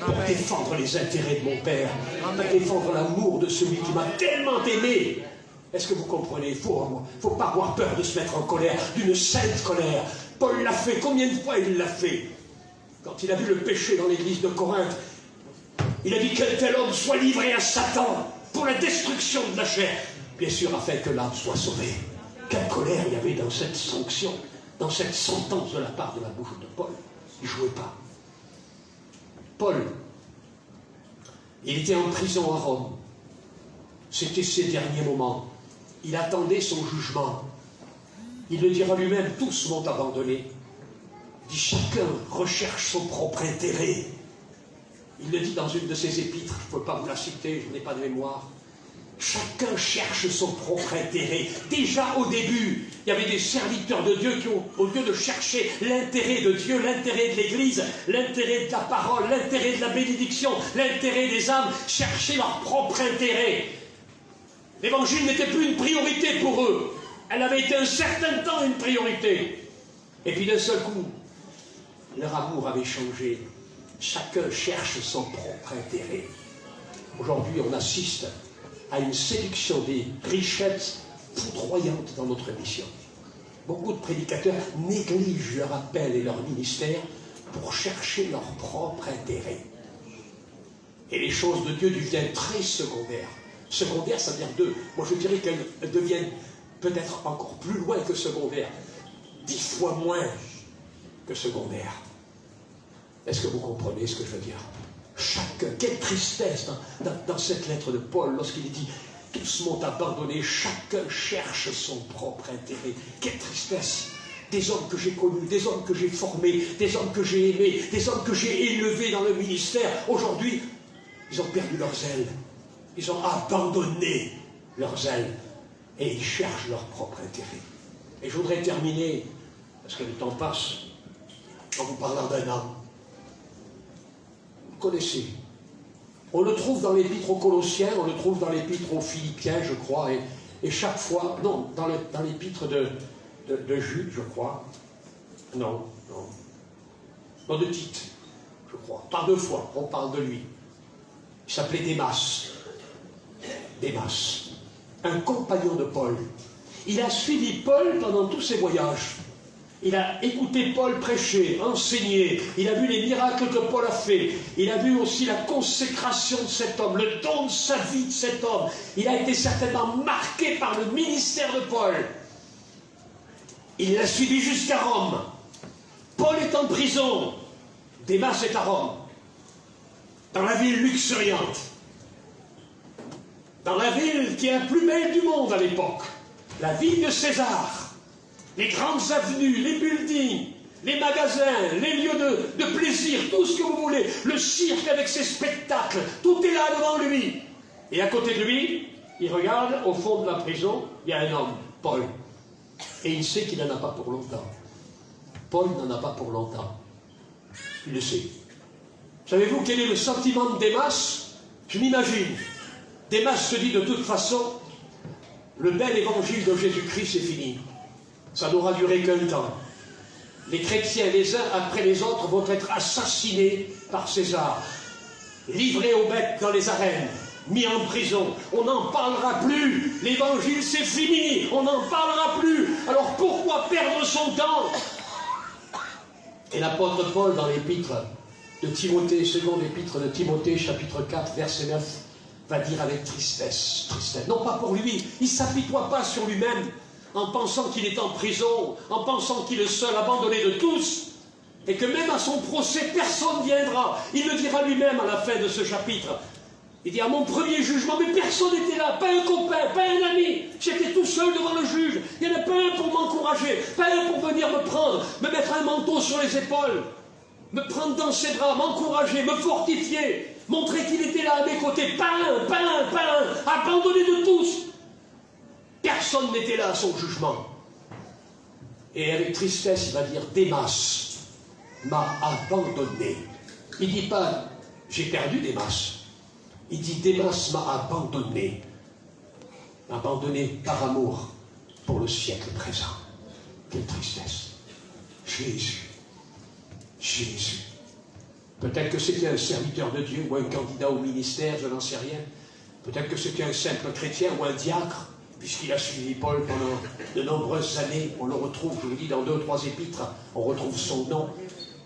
pour défendre les intérêts de mon Père, pour défendre l'amour de celui qui m'a tellement aimé. Est-ce que vous comprenez? Il ne faut pas avoir peur de se mettre en colère, d'une sainte colère. Paul l'a fait, combien de fois il l'a fait? Quand il a vu le péché dans l'église de Corinthe, il a dit qu'un tel homme soit livré à Satan pour la destruction de la chair, bien sûr afin que l'âme soit sauvée. Quelle colère il y avait dans cette sanction, dans cette sentence de la part de la bouche de Paul. Il ne jouait pas. Paul, il était en prison à Rome. C'était ses derniers moments. Il attendait son jugement. Il le dira lui-même, tous m'ont abandonné. Il dit, chacun recherche son propre intérêt. Il le dit dans une de ses épîtres, je ne peux pas vous la citer, je n'ai pas de mémoire. Chacun cherche son propre intérêt. Déjà au début, il y avait des serviteurs de Dieu qui ont, au lieu de chercher l'intérêt de Dieu, l'intérêt de l'Église, l'intérêt de la parole, l'intérêt de la bénédiction, l'intérêt des âmes, cherchaient leur propre intérêt. L'évangile n'était plus une priorité pour eux. Elle avait été un certain temps une priorité. Et puis d'un seul coup, leur amour avait changé. Chacun cherche son propre intérêt. Aujourd'hui, on assiste à une séduction des richesses foudroyantes dans notre mission. Beaucoup de prédicateurs négligent leur appel et leur ministère pour chercher leur propre intérêt. Et les choses de Dieu deviennent très secondaires. Secondaires, ça veut dire deux. Moi, je dirais qu'elles deviennent peut-être encore plus loin que secondaires. 10 fois moins que secondaires. Est-ce que vous comprenez ce que je veux dire? Chacun, quelle tristesse dans cette lettre de Paul, lorsqu'il dit « Tous m'ont abandonné, chacun cherche son propre intérêt. » Quelle tristesse! Des hommes que j'ai connus, des hommes que j'ai formés, des hommes que j'ai aimés, des hommes que j'ai élevés dans le ministère. Aujourd'hui, ils ont perdu leur zèle. Ils ont abandonné leur zèle. Et ils cherchent leur propre intérêt. Et je voudrais terminer, parce que le temps passe, en vous parlant d'un homme. Connaissez. On le trouve dans l'épître aux Colossiens, on le trouve dans l'épître aux Philippiens, je crois, et chaque fois, non, dans l'épître de Jude, je crois, non, de Tite, je crois, par 2 fois, on parle de lui. Il s'appelait Démas, un compagnon de Paul. Il a suivi Paul pendant tous ses voyages. Il a écouté Paul prêcher, enseigner, il a vu les miracles que Paul a fait, il a vu aussi la consécration de cet homme, le don de sa vie de cet homme. Il a été certainement marqué par le ministère de Paul. Il l'a suivi jusqu'à Rome. Paul est en prison, Démas est à Rome, dans la ville luxuriante, dans la ville qui est la plus belle du monde à l'époque, la ville de César. Les grandes avenues, les buildings, les magasins, les lieux de plaisir, tout ce que vous voulez, le cirque avec ses spectacles, tout est là devant lui. Et à côté de lui, il regarde au fond de la prison, il y a un homme, Paul. Et il sait qu'il n'en a pas pour longtemps. Paul n'en a pas pour longtemps. Il le sait. Savez-vous quel est le sentiment de Démas? Je m'imagine. Démas se dit de toute façon, le bel évangile de Jésus-Christ est fini. Ça n'aura duré qu'un temps. Les chrétiens, les uns après les autres, vont être assassinés par César, livrés aux bêtes dans les arènes, mis en prison. On n'en parlera plus. L'évangile, c'est fini. On n'en parlera plus. Alors pourquoi perdre son temps? Et l'apôtre Paul, dans l'épître de Timothée, seconde épître de Timothée, chapitre 4, verset 9, va dire avec tristesse, non pas pour lui, il ne s'apitoie pas sur lui-même, en pensant qu'il est en prison, en pensant qu'il est seul, abandonné de tous, et que même à son procès, personne ne viendra. Il le dira lui-même à la fin de ce chapitre. Il dit, à mon premier jugement, mais personne n'était là, pas un copain, pas un ami. J'étais tout seul devant le juge. Il n'y en a pas un pour m'encourager, pas un pour venir me prendre, me mettre un manteau sur les épaules, me prendre dans ses bras, m'encourager, me fortifier, montrer qu'il était là à mes côtés. Pas un, abandonné de tous. Personne n'était là à son jugement. Et avec tristesse, il va dire Démas m'a abandonné. Il ne dit pas j'ai perdu Démas. Il dit Démas m'a abandonné. Abandonné par amour pour le siècle présent. Quelle tristesse. Jésus. Jésus. Peut-être que c'était un serviteur de Dieu ou un candidat au ministère, je n'en sais rien. Peut-être que c'était un simple chrétien ou un diacre, puisqu'il a suivi Paul pendant de nombreuses années. On le retrouve, je vous dis, dans 2 ou 3 épîtres, on retrouve son nom.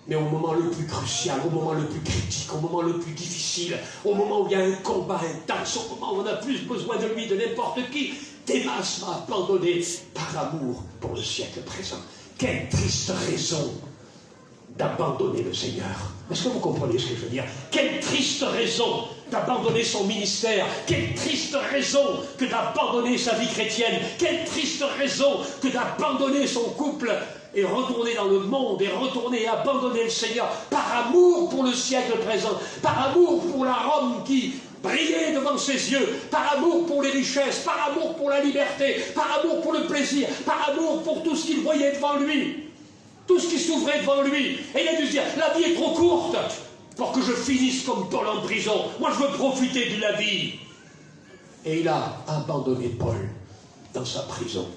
Mais au moment le plus crucial, au moment le plus critique, au moment le plus difficile, au moment où il y a un combat intense, au moment où on a plus besoin de lui, de n'importe qui, Démas m'a abandonné par amour pour le siècle présent. Quelle triste raison d'abandonner le Seigneur. Est-ce que vous comprenez ce que je veux dire? Quelle triste raison d'abandonner son ministère. Quelle triste raison que d'abandonner sa vie chrétienne. Quelle triste raison que d'abandonner son couple et retourner dans le monde et retourner et abandonner le Seigneur par amour pour le siècle présent, par amour pour la Rome qui brillait devant ses yeux, par amour pour les richesses, par amour pour la liberté, par amour pour le plaisir, par amour pour tout ce qu'il voyait devant lui. Tout ce qui s'ouvrait devant lui. Et il a dû se dire, la vie est trop courte pour que je finisse comme Paul en prison. Moi, je veux profiter de la vie. Et il a abandonné Paul dans sa prison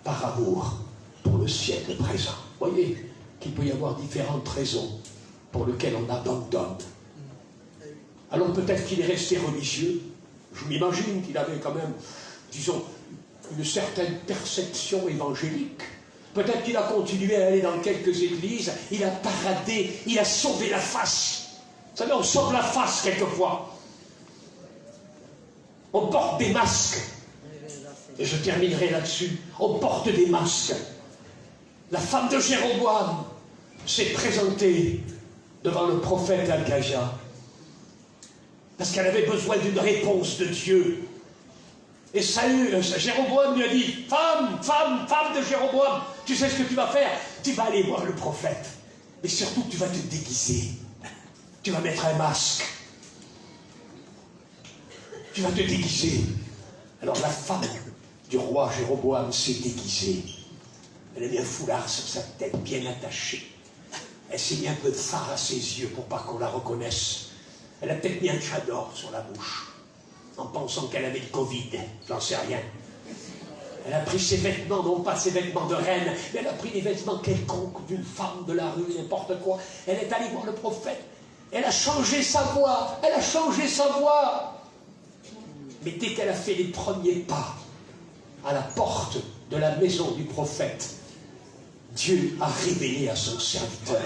par amour pour le siècle présent. Voyez qu'il peut y avoir différentes raisons pour lesquelles on abandonne. Alors peut-être qu'il est resté religieux. Je m'imagine qu'il avait quand même, disons, une certaine perception évangélique. Peut-être qu'il a continué à aller dans quelques églises, il a paradé, il a sauvé la face. Vous savez, on sauve la face quelquefois. On porte des masques. Et je terminerai là-dessus. On porte des masques. La femme de Jéroboam s'est présentée devant le prophète Algaja parce qu'elle avait besoin d'une réponse de Dieu. Et Jéroboam lui a dit, femme de Jéroboam, tu sais ce que tu vas faire? Tu vas aller voir le prophète. Mais surtout, tu vas te déguiser. Tu vas mettre un masque. Tu vas te déguiser. Alors la femme du roi Jéroboam s'est déguisée. Elle a mis un foulard sur sa tête, bien attaché. Elle s'est mis un peu de fard à ses yeux pour pas qu'on la reconnaisse. Elle a peut-être mis un chador sur la bouche, en pensant qu'elle avait le Covid, j'en sais rien. Elle a pris ses vêtements, non pas ses vêtements de reine, mais elle a pris les vêtements quelconques d'une femme de la rue, n'importe quoi. Elle est allée voir le prophète. Elle a changé sa voix. Elle a changé sa voix. Mais dès qu'elle a fait les premiers pas à la porte de la maison du prophète, Dieu a révélé à son serviteur.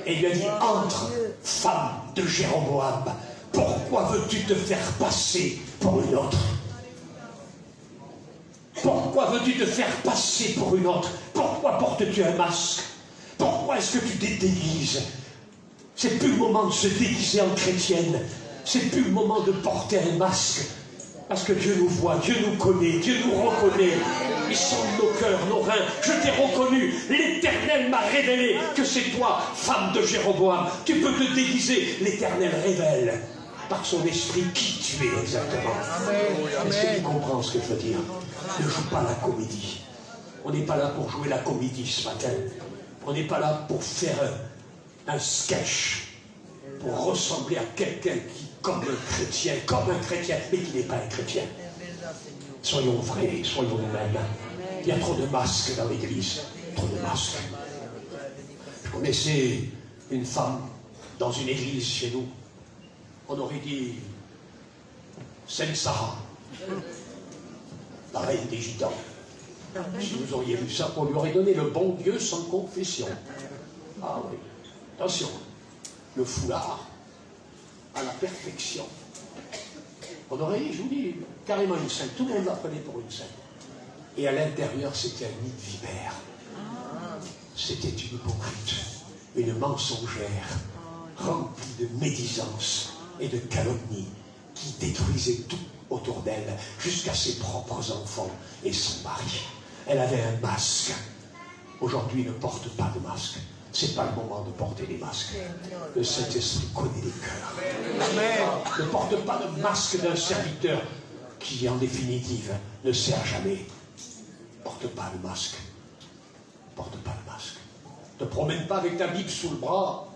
Et il lui a dit, entre, femme de Jéroboam, pourquoi veux-tu te faire passer pour une autre? Pourquoi veux-tu te faire passer pour une autre? Pourquoi portes-tu un masque? Pourquoi est-ce que tu te déguises? C'est plus le moment de se déguiser en chrétienne. C'est plus le moment de porter un masque. Parce que Dieu nous voit, Dieu nous connaît, Dieu nous reconnaît. Il sonde nos cœurs, nos reins. Je t'ai reconnu. L'Éternel m'a révélé que c'est toi, femme de Jéroboam. Tu peux te déguiser. L'Éternel révèle par son esprit qui tu es exactement. Est-ce que tu comprends ce que je veux dire? Ne joue pas la comédie. On n'est pas là pour jouer la comédie ce matin. On n'est pas là pour faire un sketch, pour ressembler à quelqu'un qui, comme un chrétien, mais qui n'est pas un chrétien. Soyons vrais, soyons nous-mêmes. Il y a trop de masques dans l'église. Trop de masques. Je connaissais une femme dans une église chez nous. On aurait dit Sainte Sarah, la reine des gitans. Si vous auriez vu ça, on lui aurait donné le bon Dieu sans confession. Ah oui, attention, le foulard à la perfection. On aurait dit, je vous dis, carrément une sainte. Tout le monde la prenait pour une sainte. Et à l'intérieur, c'était un nid de vipère. C'était une hypocrite, une mensongère, remplie de médisance et de calomnie, qui détruisait tout autour d'elle, jusqu'à ses propres enfants et son mari. Elle avait un masque. Aujourd'hui, ne porte pas de masque. C'est pas le moment de porter des masques. Le Saint-Esprit connaît les cœurs. Ne porte pas de masque d'un serviteur qui, en définitive, ne sert jamais. Ne porte pas le masque. porte pas le masque. Ne te promène pas avec ta Bible sous le bras,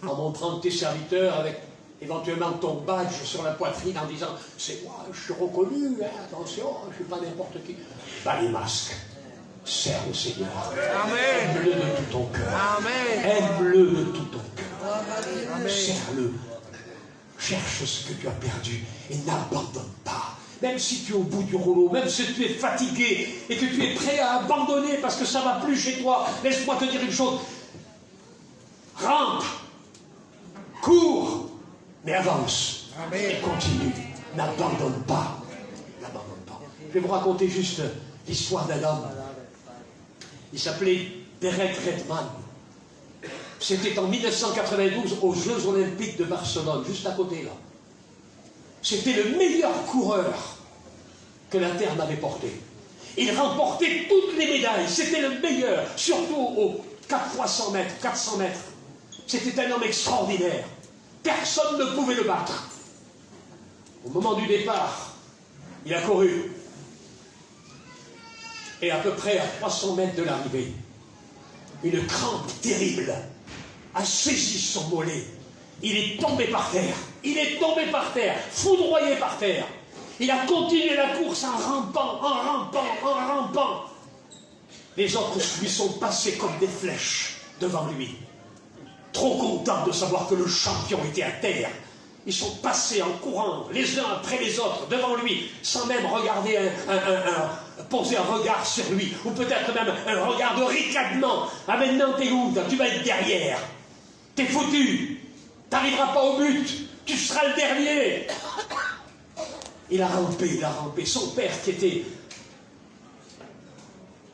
en montrant tes serviteurs avec éventuellement ton badge sur la poitrine en disant « C'est moi, je suis reconnu, hein, attention, je ne suis pas n'importe qui. » Bas les masques. Sers le Seigneur. Aime-le de tout ton cœur. Aime-le de tout ton cœur. Sers-le. Cherche ce que tu as perdu et n'abandonne pas. Même si tu es au bout du rouleau, même si tu es fatigué et que tu es prêt à abandonner parce que ça ne va plus chez toi, laisse-moi te dire une chose. Rampe, cours, mais avance. Et continue. N'abandonne pas. N'abandonne pas. Je vais vous raconter juste l'histoire d'un homme. Il s'appelait Derek Redman. C'était en 1992 aux Jeux Olympiques de Barcelone, juste à côté là. C'était le meilleur coureur que la Terre n'avait porté. Il remportait toutes les médailles. C'était le meilleur, surtout aux 4x100 mètres, 400 mètres. C'était un homme extraordinaire. Personne ne pouvait le battre. Au moment du départ, il a couru. Et à peu près à 300 mètres de l'arrivée, une crampe terrible a saisi son mollet. Il est tombé par terre. Il est tombé par terre, foudroyé par terre. Il a continué la course en rampant, en rampant, en rampant. Les autres lui sont passés comme des flèches devant lui. Trop contents de savoir que le champion était à terre. Ils sont passés en courant, les uns après les autres, devant lui, sans même regarder poser un regard sur lui, ou peut-être même un regard de ricanement. Ah maintenant t'es où? Tu vas être derrière. T'es foutu. T'arriveras pas au but. Tu seras le dernier. Il a rampé, il a rampé. Son père qui était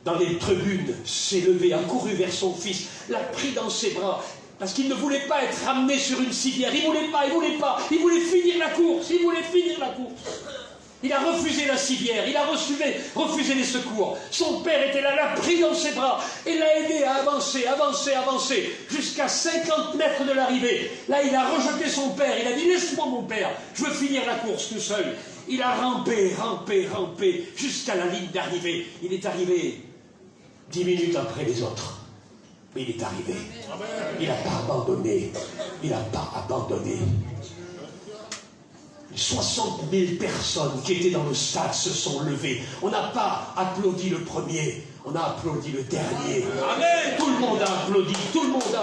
dans les tribunes s'est levé, a couru vers son fils, l'a pris dans ses bras. Parce qu'il ne voulait pas être ramené sur une civière. Il voulait pas. Il voulait finir la course. Il a refusé la civière. Il a refusé les secours. Son père était là, l'a pris dans ses bras et l'a aidé à avancer, jusqu'à 50 mètres de l'arrivée. Là, il a rejeté son père. Il a dit, laisse-moi mon père. Je veux finir la course tout seul. Il a rampé, jusqu'à la ligne d'arrivée. Il est arrivé 10 minutes après les autres. Mais il est arrivé. Il n'a pas abandonné. 60 000 personnes qui étaient dans le stade se sont levées. On n'a pas applaudi le premier, on a applaudi le dernier. Amen. Tout le monde a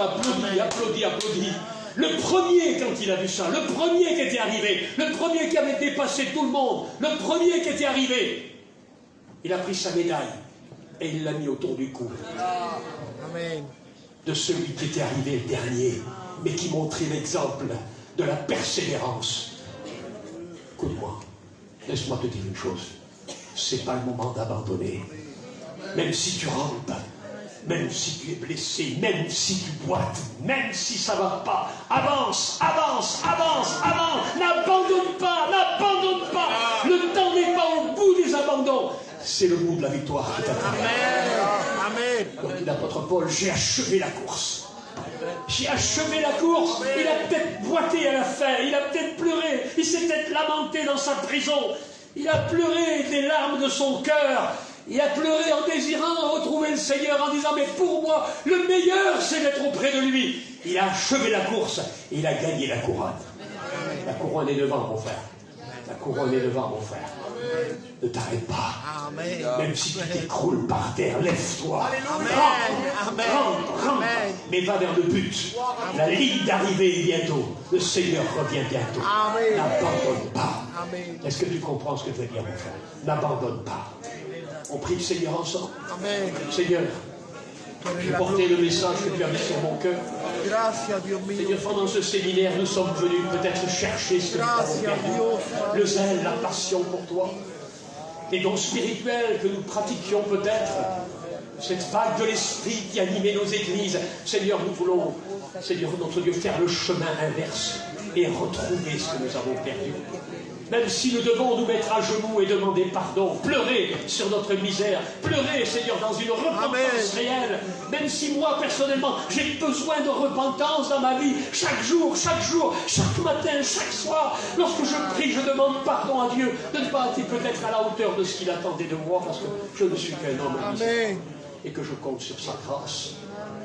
applaudi, applaudi. Le premier, quand il a vu ça, le premier qui était arrivé, le premier qui avait dépassé tout le monde, le premier qui était arrivé, il a pris sa médaille et il l'a mis autour du cou. Amen. De celui qui était arrivé le dernier, mais qui montrait l'exemple de la persévérance. Écoute-moi, laisse-moi te dire une chose. C'est pas le moment d'abandonner. Même si tu rampes, même si tu es blessé, même si tu boites, même si ça va pas, avance. N'abandonne pas. Le temps n'est pas au bout des abandons. C'est le bout de la victoire qui t'attend. Amen. Donc l'apôtre Paul, j'ai achevé la course. Il a peut-être boité à la fin, il a peut-être pleuré, il s'est peut-être lamenté dans sa prison, il a pleuré des larmes de son cœur, il a pleuré en désirant retrouver le Seigneur, en disant, mais pour moi, le meilleur c'est d'être auprès de lui. Il a achevé la course et il a gagné la couronne. La couronne est devant, mon frère. Ne t'arrête pas. Amen. Même si tu t'écroules par terre, lève-toi. Rampe. Mais va vers le but. La ligne d'arrivée est bientôt. Le Seigneur revient bientôt. N'abandonne pas. Est-ce que tu comprends ce que je veux dire, mon frère? N'abandonne pas. On prie le Seigneur ensemble. Amen. Seigneur, je portais le message que tu as mis sur mon cœur. Seigneur, pendant ce séminaire, nous sommes venus peut-être chercher ce que nous avons perdu. Le zèle, la passion pour toi. Les dons spirituels que nous pratiquions peut-être. Cette vague de l'esprit qui animait nos églises. Seigneur, nous voulons, Seigneur notre Dieu, faire le chemin inverse et retrouver ce que nous avons perdu. Même si nous devons nous mettre à genoux et demander pardon, pleurer sur notre misère, pleurer, Seigneur, dans une repentance réelle. Même si moi, personnellement, j'ai besoin de repentance dans ma vie, chaque jour, chaque matin, chaque soir. Lorsque je prie, je demande pardon à Dieu de ne pas être peut-être à la hauteur de ce qu'il attendait de moi, parce que je ne suis qu'un homme misérable. et que je compte sur sa grâce.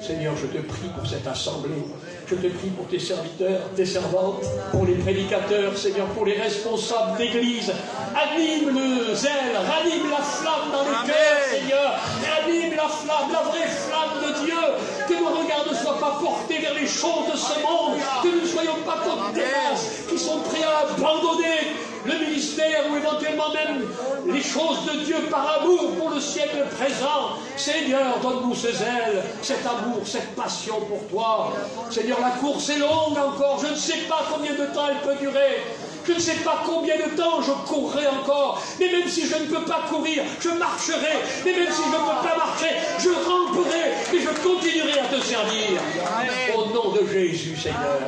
Seigneur, je te prie pour cette assemblée. Je te prie pour tes serviteurs, tes servantes, pour les prédicateurs, Seigneur, pour les responsables d'église. Anime le zèle, ranime la flamme dans les cœurs, Seigneur. Ranime la flamme, la vraie flamme de Dieu. Que nos regards ne soient pas portés vers les choses de ce monde. Que nous ne soyons pas comme des masses qui sont prêts à abandonner le ministère ou éventuellement même les choses de Dieu par amour pour le siècle présent. Seigneur, donne-nous ce zèle, cet amour, cette passion pour toi. Seigneur, la course est longue encore. Je ne sais pas combien de temps elle peut durer. Je ne sais pas combien de temps je courrai encore. Mais même si je ne peux pas courir, je marcherai. Mais même si je ne peux pas marcher, je ramperai et je continuerai à te servir. Amen. Au nom de Jésus, Seigneur.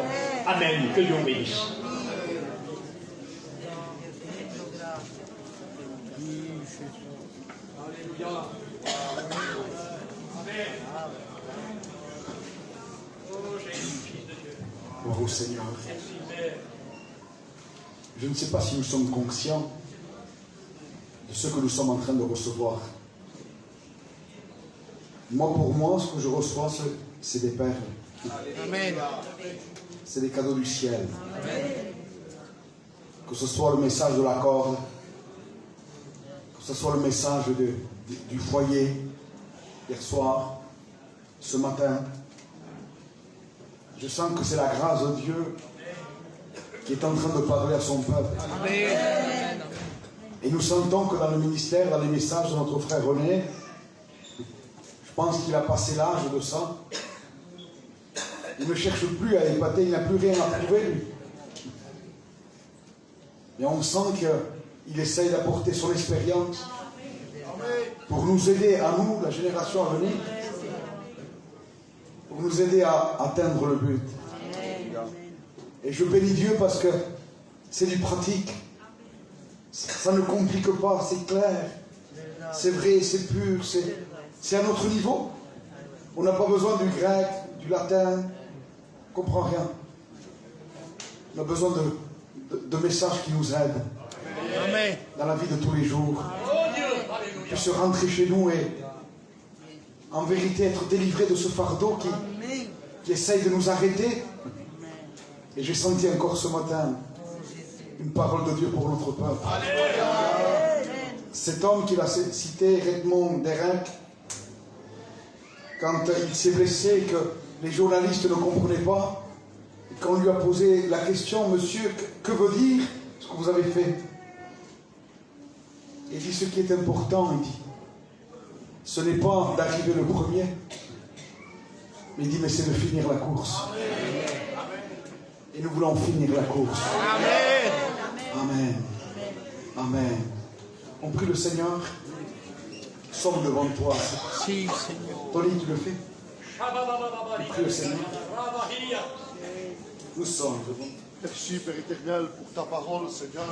Amen. Que Dieu bénisse. Gloire au Seigneur. Je ne sais pas si nous sommes conscients de ce que nous sommes en train de recevoir. Moi, pour moi, ce que je reçois, c'est des perles. Amen. C'est des cadeaux du ciel. Amen. Que ce soit le message de la corde, que ce soit le message du foyer, hier soir, ce matin. Je sens que c'est la grâce de Dieu qui est en train de parler à son peuple. Amen. Et nous sentons que dans le ministère, dans les messages de notre frère René, je pense qu'il a passé l'âge de ça. Il ne cherche plus à épater, il n'a plus rien à prouver, lui. Et on sent qu'il essaye d'apporter son expérience pour nous aider à nous, la génération à venir, pour nous aider à atteindre le but. Et je bénis Dieu parce que c'est du pratique. Ça ne complique pas, c'est clair. C'est vrai, c'est pur, c'est à notre niveau. On n'a pas besoin du grec, du latin. On ne comprend rien. On a besoin de messages qui nous aident. Amen. Dans la vie de tous les jours. Qu'on puisse rentrer chez nous et en vérité être délivré de ce fardeau qui essaye de nous arrêter. Et j'ai senti encore ce matin une parole de Dieu pour notre peuple. Cet homme qu'il a cité, Redmond Derek, quand il s'est blessé, que les journalistes ne comprenaient pas, et quand on lui a posé la question, monsieur, que veut dire ce que vous avez fait? Il dit, ce qui est important, il dit, ce n'est pas d'arriver le premier, mais il dit, mais c'est de finir la course. Et nous voulons finir la course. Amen. Amen. Amen. On prie le Seigneur. Nous sommes devant toi. Si, Seigneur. Tony, tu le fais. On prie le Seigneur. Nous sommes devant. Merci, Père éternel, pour ta parole, Seigneur.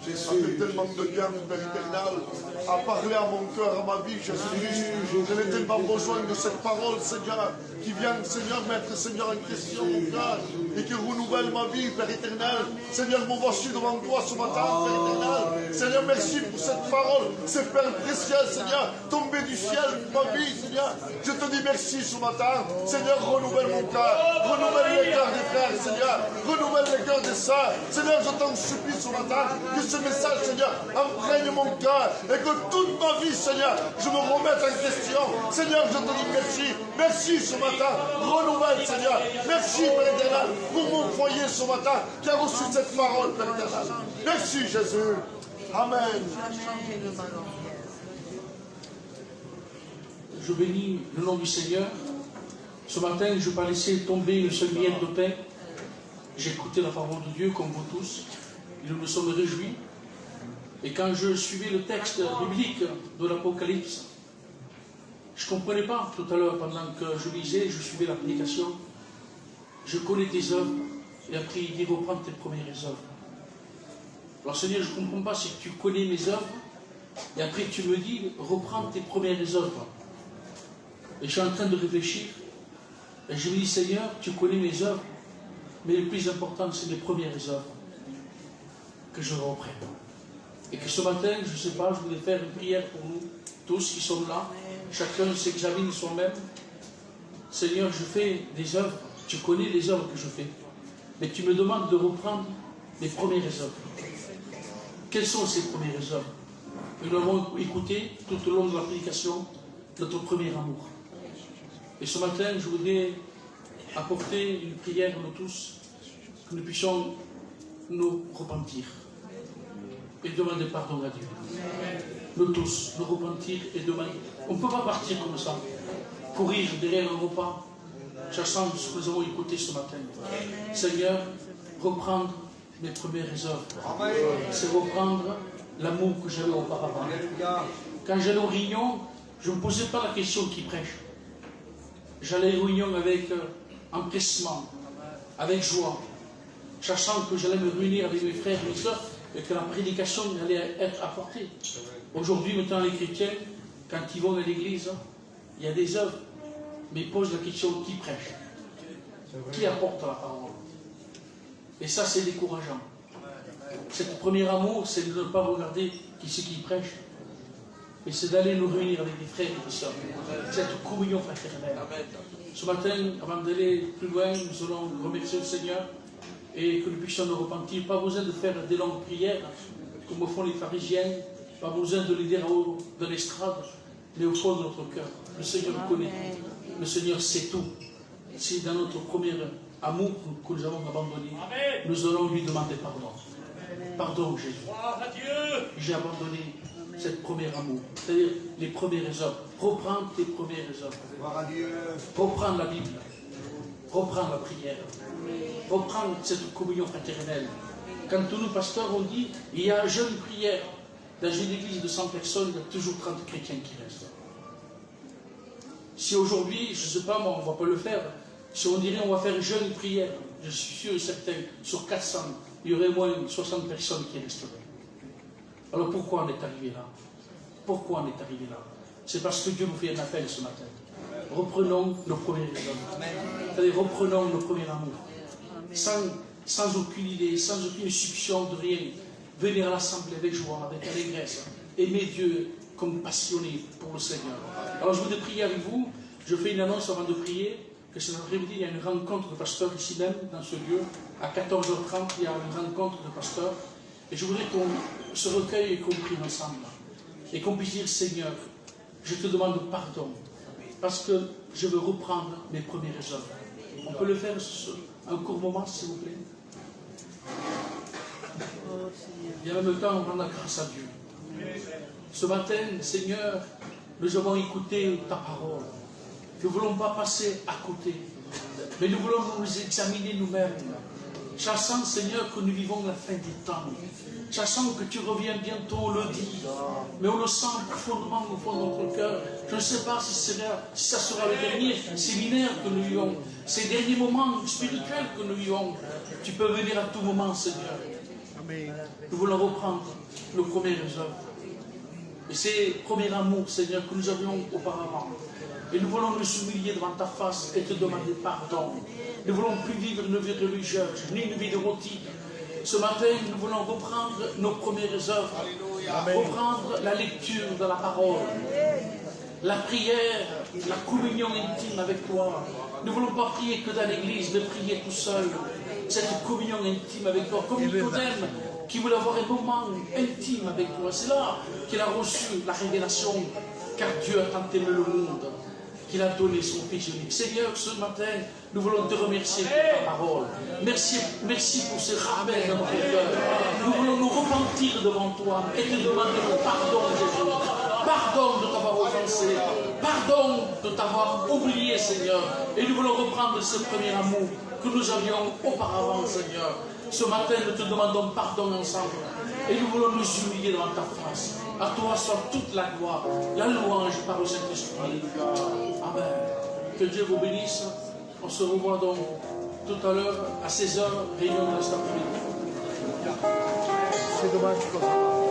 Ça fait tellement de bien, Père éternel, à parler à mon cœur, à ma vie, Jésus-Christ. J'avais tellement besoin de cette parole, Seigneur, qui vient, Seigneur, mettre, Seigneur, en question mon cœur et qui renouvelle ma vie, Père éternel. Seigneur, me voici devant toi ce matin, Père éternel. Seigneur, merci pour cette parole, ces perles précieuses, Seigneur, tombées du ciel pour ma vie, Seigneur. Je te dis merci ce matin. Seigneur, renouvelle mon cœur, renouvelle les cœurs des frères, Seigneur, renouvelle les cœurs des sœurs. Seigneur, je t'en supplie ce matin que ce message, Seigneur, imprègne mon cœur et que toute ma vie, Seigneur, je me remette en question. Seigneur, je te dis merci. Merci ce matin. Renouvelle, Seigneur. Merci, Père éternel, pour mon foyer ce matin qui a reçu cette parole, Père éternel. Merci, Jésus. Amen. Je bénis le nom du Seigneur. Ce matin, je n'ai pas laissé tomber une seule miette de pain. J'ai écouté la parole de Dieu comme vous tous. Et nous nous sommes réjouis. Et quand je suivais le texte biblique de l'Apocalypse, je ne comprenais pas tout à l'heure, pendant que je lisais, je suivais la prédication. Je connais tes œuvres. Et après, il dit, reprends tes premières œuvres. Alors Seigneur, je ne comprends pas si tu connais mes œuvres. Et après, tu me dis, reprends tes premières œuvres. Et je suis en train de réfléchir. Et je me dis, Seigneur, tu connais mes œuvres. Mais le plus important, c'est les premières œuvres que je reprenne. Et que ce matin, je ne sais pas, je voulais faire une prière pour nous tous qui sommes là. chacun s'examine soi-même. Seigneur, je fais des œuvres, tu connais les œuvres que je fais, mais tu me demandes de reprendre les premières œuvres. Quelles sont ces premières œuvres? Nous avons écouté tout au long de la prédication notre premier amour. Et ce matin, je voudrais apporter une prière à nous tous, que nous puissions nous repentir et demander pardon à Dieu. Nous tous, nous repentir et demander. On ne peut pas partir comme ça, courir derrière un repas, cherchant ce que nous avons écouté ce matin. Seigneur, reprendre mes premières œuvres. C'est reprendre l'amour que j'avais auparavant. Quand j'allais aux réunions, je ne me posais pas la question qui prêche. J'allais aux réunions avec empressement, avec joie, cherchant que j'allais me réunir avec mes frères et mes soeurs et que la prédication allait être apportée. Aujourd'hui, maintenant, les chrétiens, quand ils vont à l'église, il y a des œuvres, mais ils posent la question qui prêche, qui apporte la parole. Et ça, c'est décourageant. Cet premier amour, c'est de ne pas regarder qui c'est qui prêche, mais c'est d'aller nous réunir avec des frères et des sœurs. Cette communion fraternelle. Ce matin, avant d'aller plus loin, nous allons remercier le Seigneur et que nous puissions nous repentir. Pas besoin de faire des longues prières, comme font les pharisiennes, pas besoin de les dire en haut de l'estrade, mais au fond de notre cœur. Le Seigneur connaît tout. Le Seigneur sait tout. C'est dans notre premier amour que nous avons abandonné. Nous allons lui demander pardon. Pardon, Jésus. J'ai abandonné cette première amour, c'est-à-dire les premières œuvres. Reprendre tes premières œuvres. Reprendre la Bible. Reprendre la prière. Reprendre cette communion fraternelle. Quand nous, pasteurs, on dit il y a une jeune prière. Dans une église de 100 personnes, il y a toujours 30 chrétiens qui restent. Si aujourd'hui, je ne sais pas, moi, on ne va pas le faire, si on dirait on va faire une jeune prière, je suis sûr et certain, sur 400, il y aurait moins de 60 personnes qui resteraient. Alors pourquoi on est arrivé là? Pourquoi on est arrivé là? C'est parce que Dieu nous fait un appel ce matin. Reprenons nos premiers œuvres. C'est-à-dire reprenons nos premiers amours. Sans aucune idée, sans aucune suspicion de rien. Venir à l'assemblée avec joie, avec allégresse. Aimer Dieu comme passionné pour le Seigneur. Alors je voudrais prier avec vous. Je fais une annonce avant de prier, que cet après-midi, il y a une rencontre de pasteurs ici même, dans ce lieu. À 14h30, il y a une rencontre de pasteurs. Et je voudrais qu'on se recueille et qu'on prie ensemble. Et qu'on puisse dire, Seigneur, je te demande pardon. Parce que je veux reprendre mes premières œuvres. On peut le faire un court moment, s'il vous plaît. Et en même temps, on rend la grâce à Dieu. Ce matin, Seigneur, nous avons écouté ta parole. Nous ne voulons pas passer à côté, mais nous voulons nous examiner nous-mêmes. Sachant, Seigneur, que nous vivons la fin des temps. Sachant que tu reviens bientôt, on le dit. Mais on le sent profondément au fond de notre cœur. Je ne sais pas si ça sera le dernier séminaire que nous vivons. Ces derniers moments spirituels que nous vivons. Tu peux venir à tout moment, Seigneur. Nous voulons reprendre nos premières œuvres. Et ces premiers amours, Seigneur, que nous avions auparavant. Et nous voulons nous humilier devant ta face et te demander pardon. Nous ne voulons plus vivre une vie religieuse, ni une vie dévotique. Ce matin, nous voulons reprendre nos premières œuvres. Reprendre la lecture de la parole. La prière, la communion intime avec toi. Nous ne voulons pas prier que dans l'église, mais prier tout seul. Cette communion intime avec toi. Comme Nicodème, qui voulait avoir un moment intime avec toi. C'est là qu'il a reçu la révélation, car Dieu a tant aimé le monde, qu'il a donné son Fils unique. Seigneur, ce matin, nous voulons te remercier pour ta parole. Merci pour ce rappel dans notre cœur. Nous voulons nous repentir devant toi et te demander pardon, Jésus. Pardon de t'avoir offensé. Pardon de t'avoir oublié, Seigneur. Et nous voulons reprendre ce premier amour que nous avions auparavant, Seigneur. Ce matin, nous te demandons pardon ensemble. Et nous voulons nous humilier devant ta face. À toi soit toute la gloire, la louange par le Saint-Esprit. Amen. Que Dieu vous bénisse. On se revoit donc tout à l'heure à 16h, réunion de cet après-midi. C'est dommage.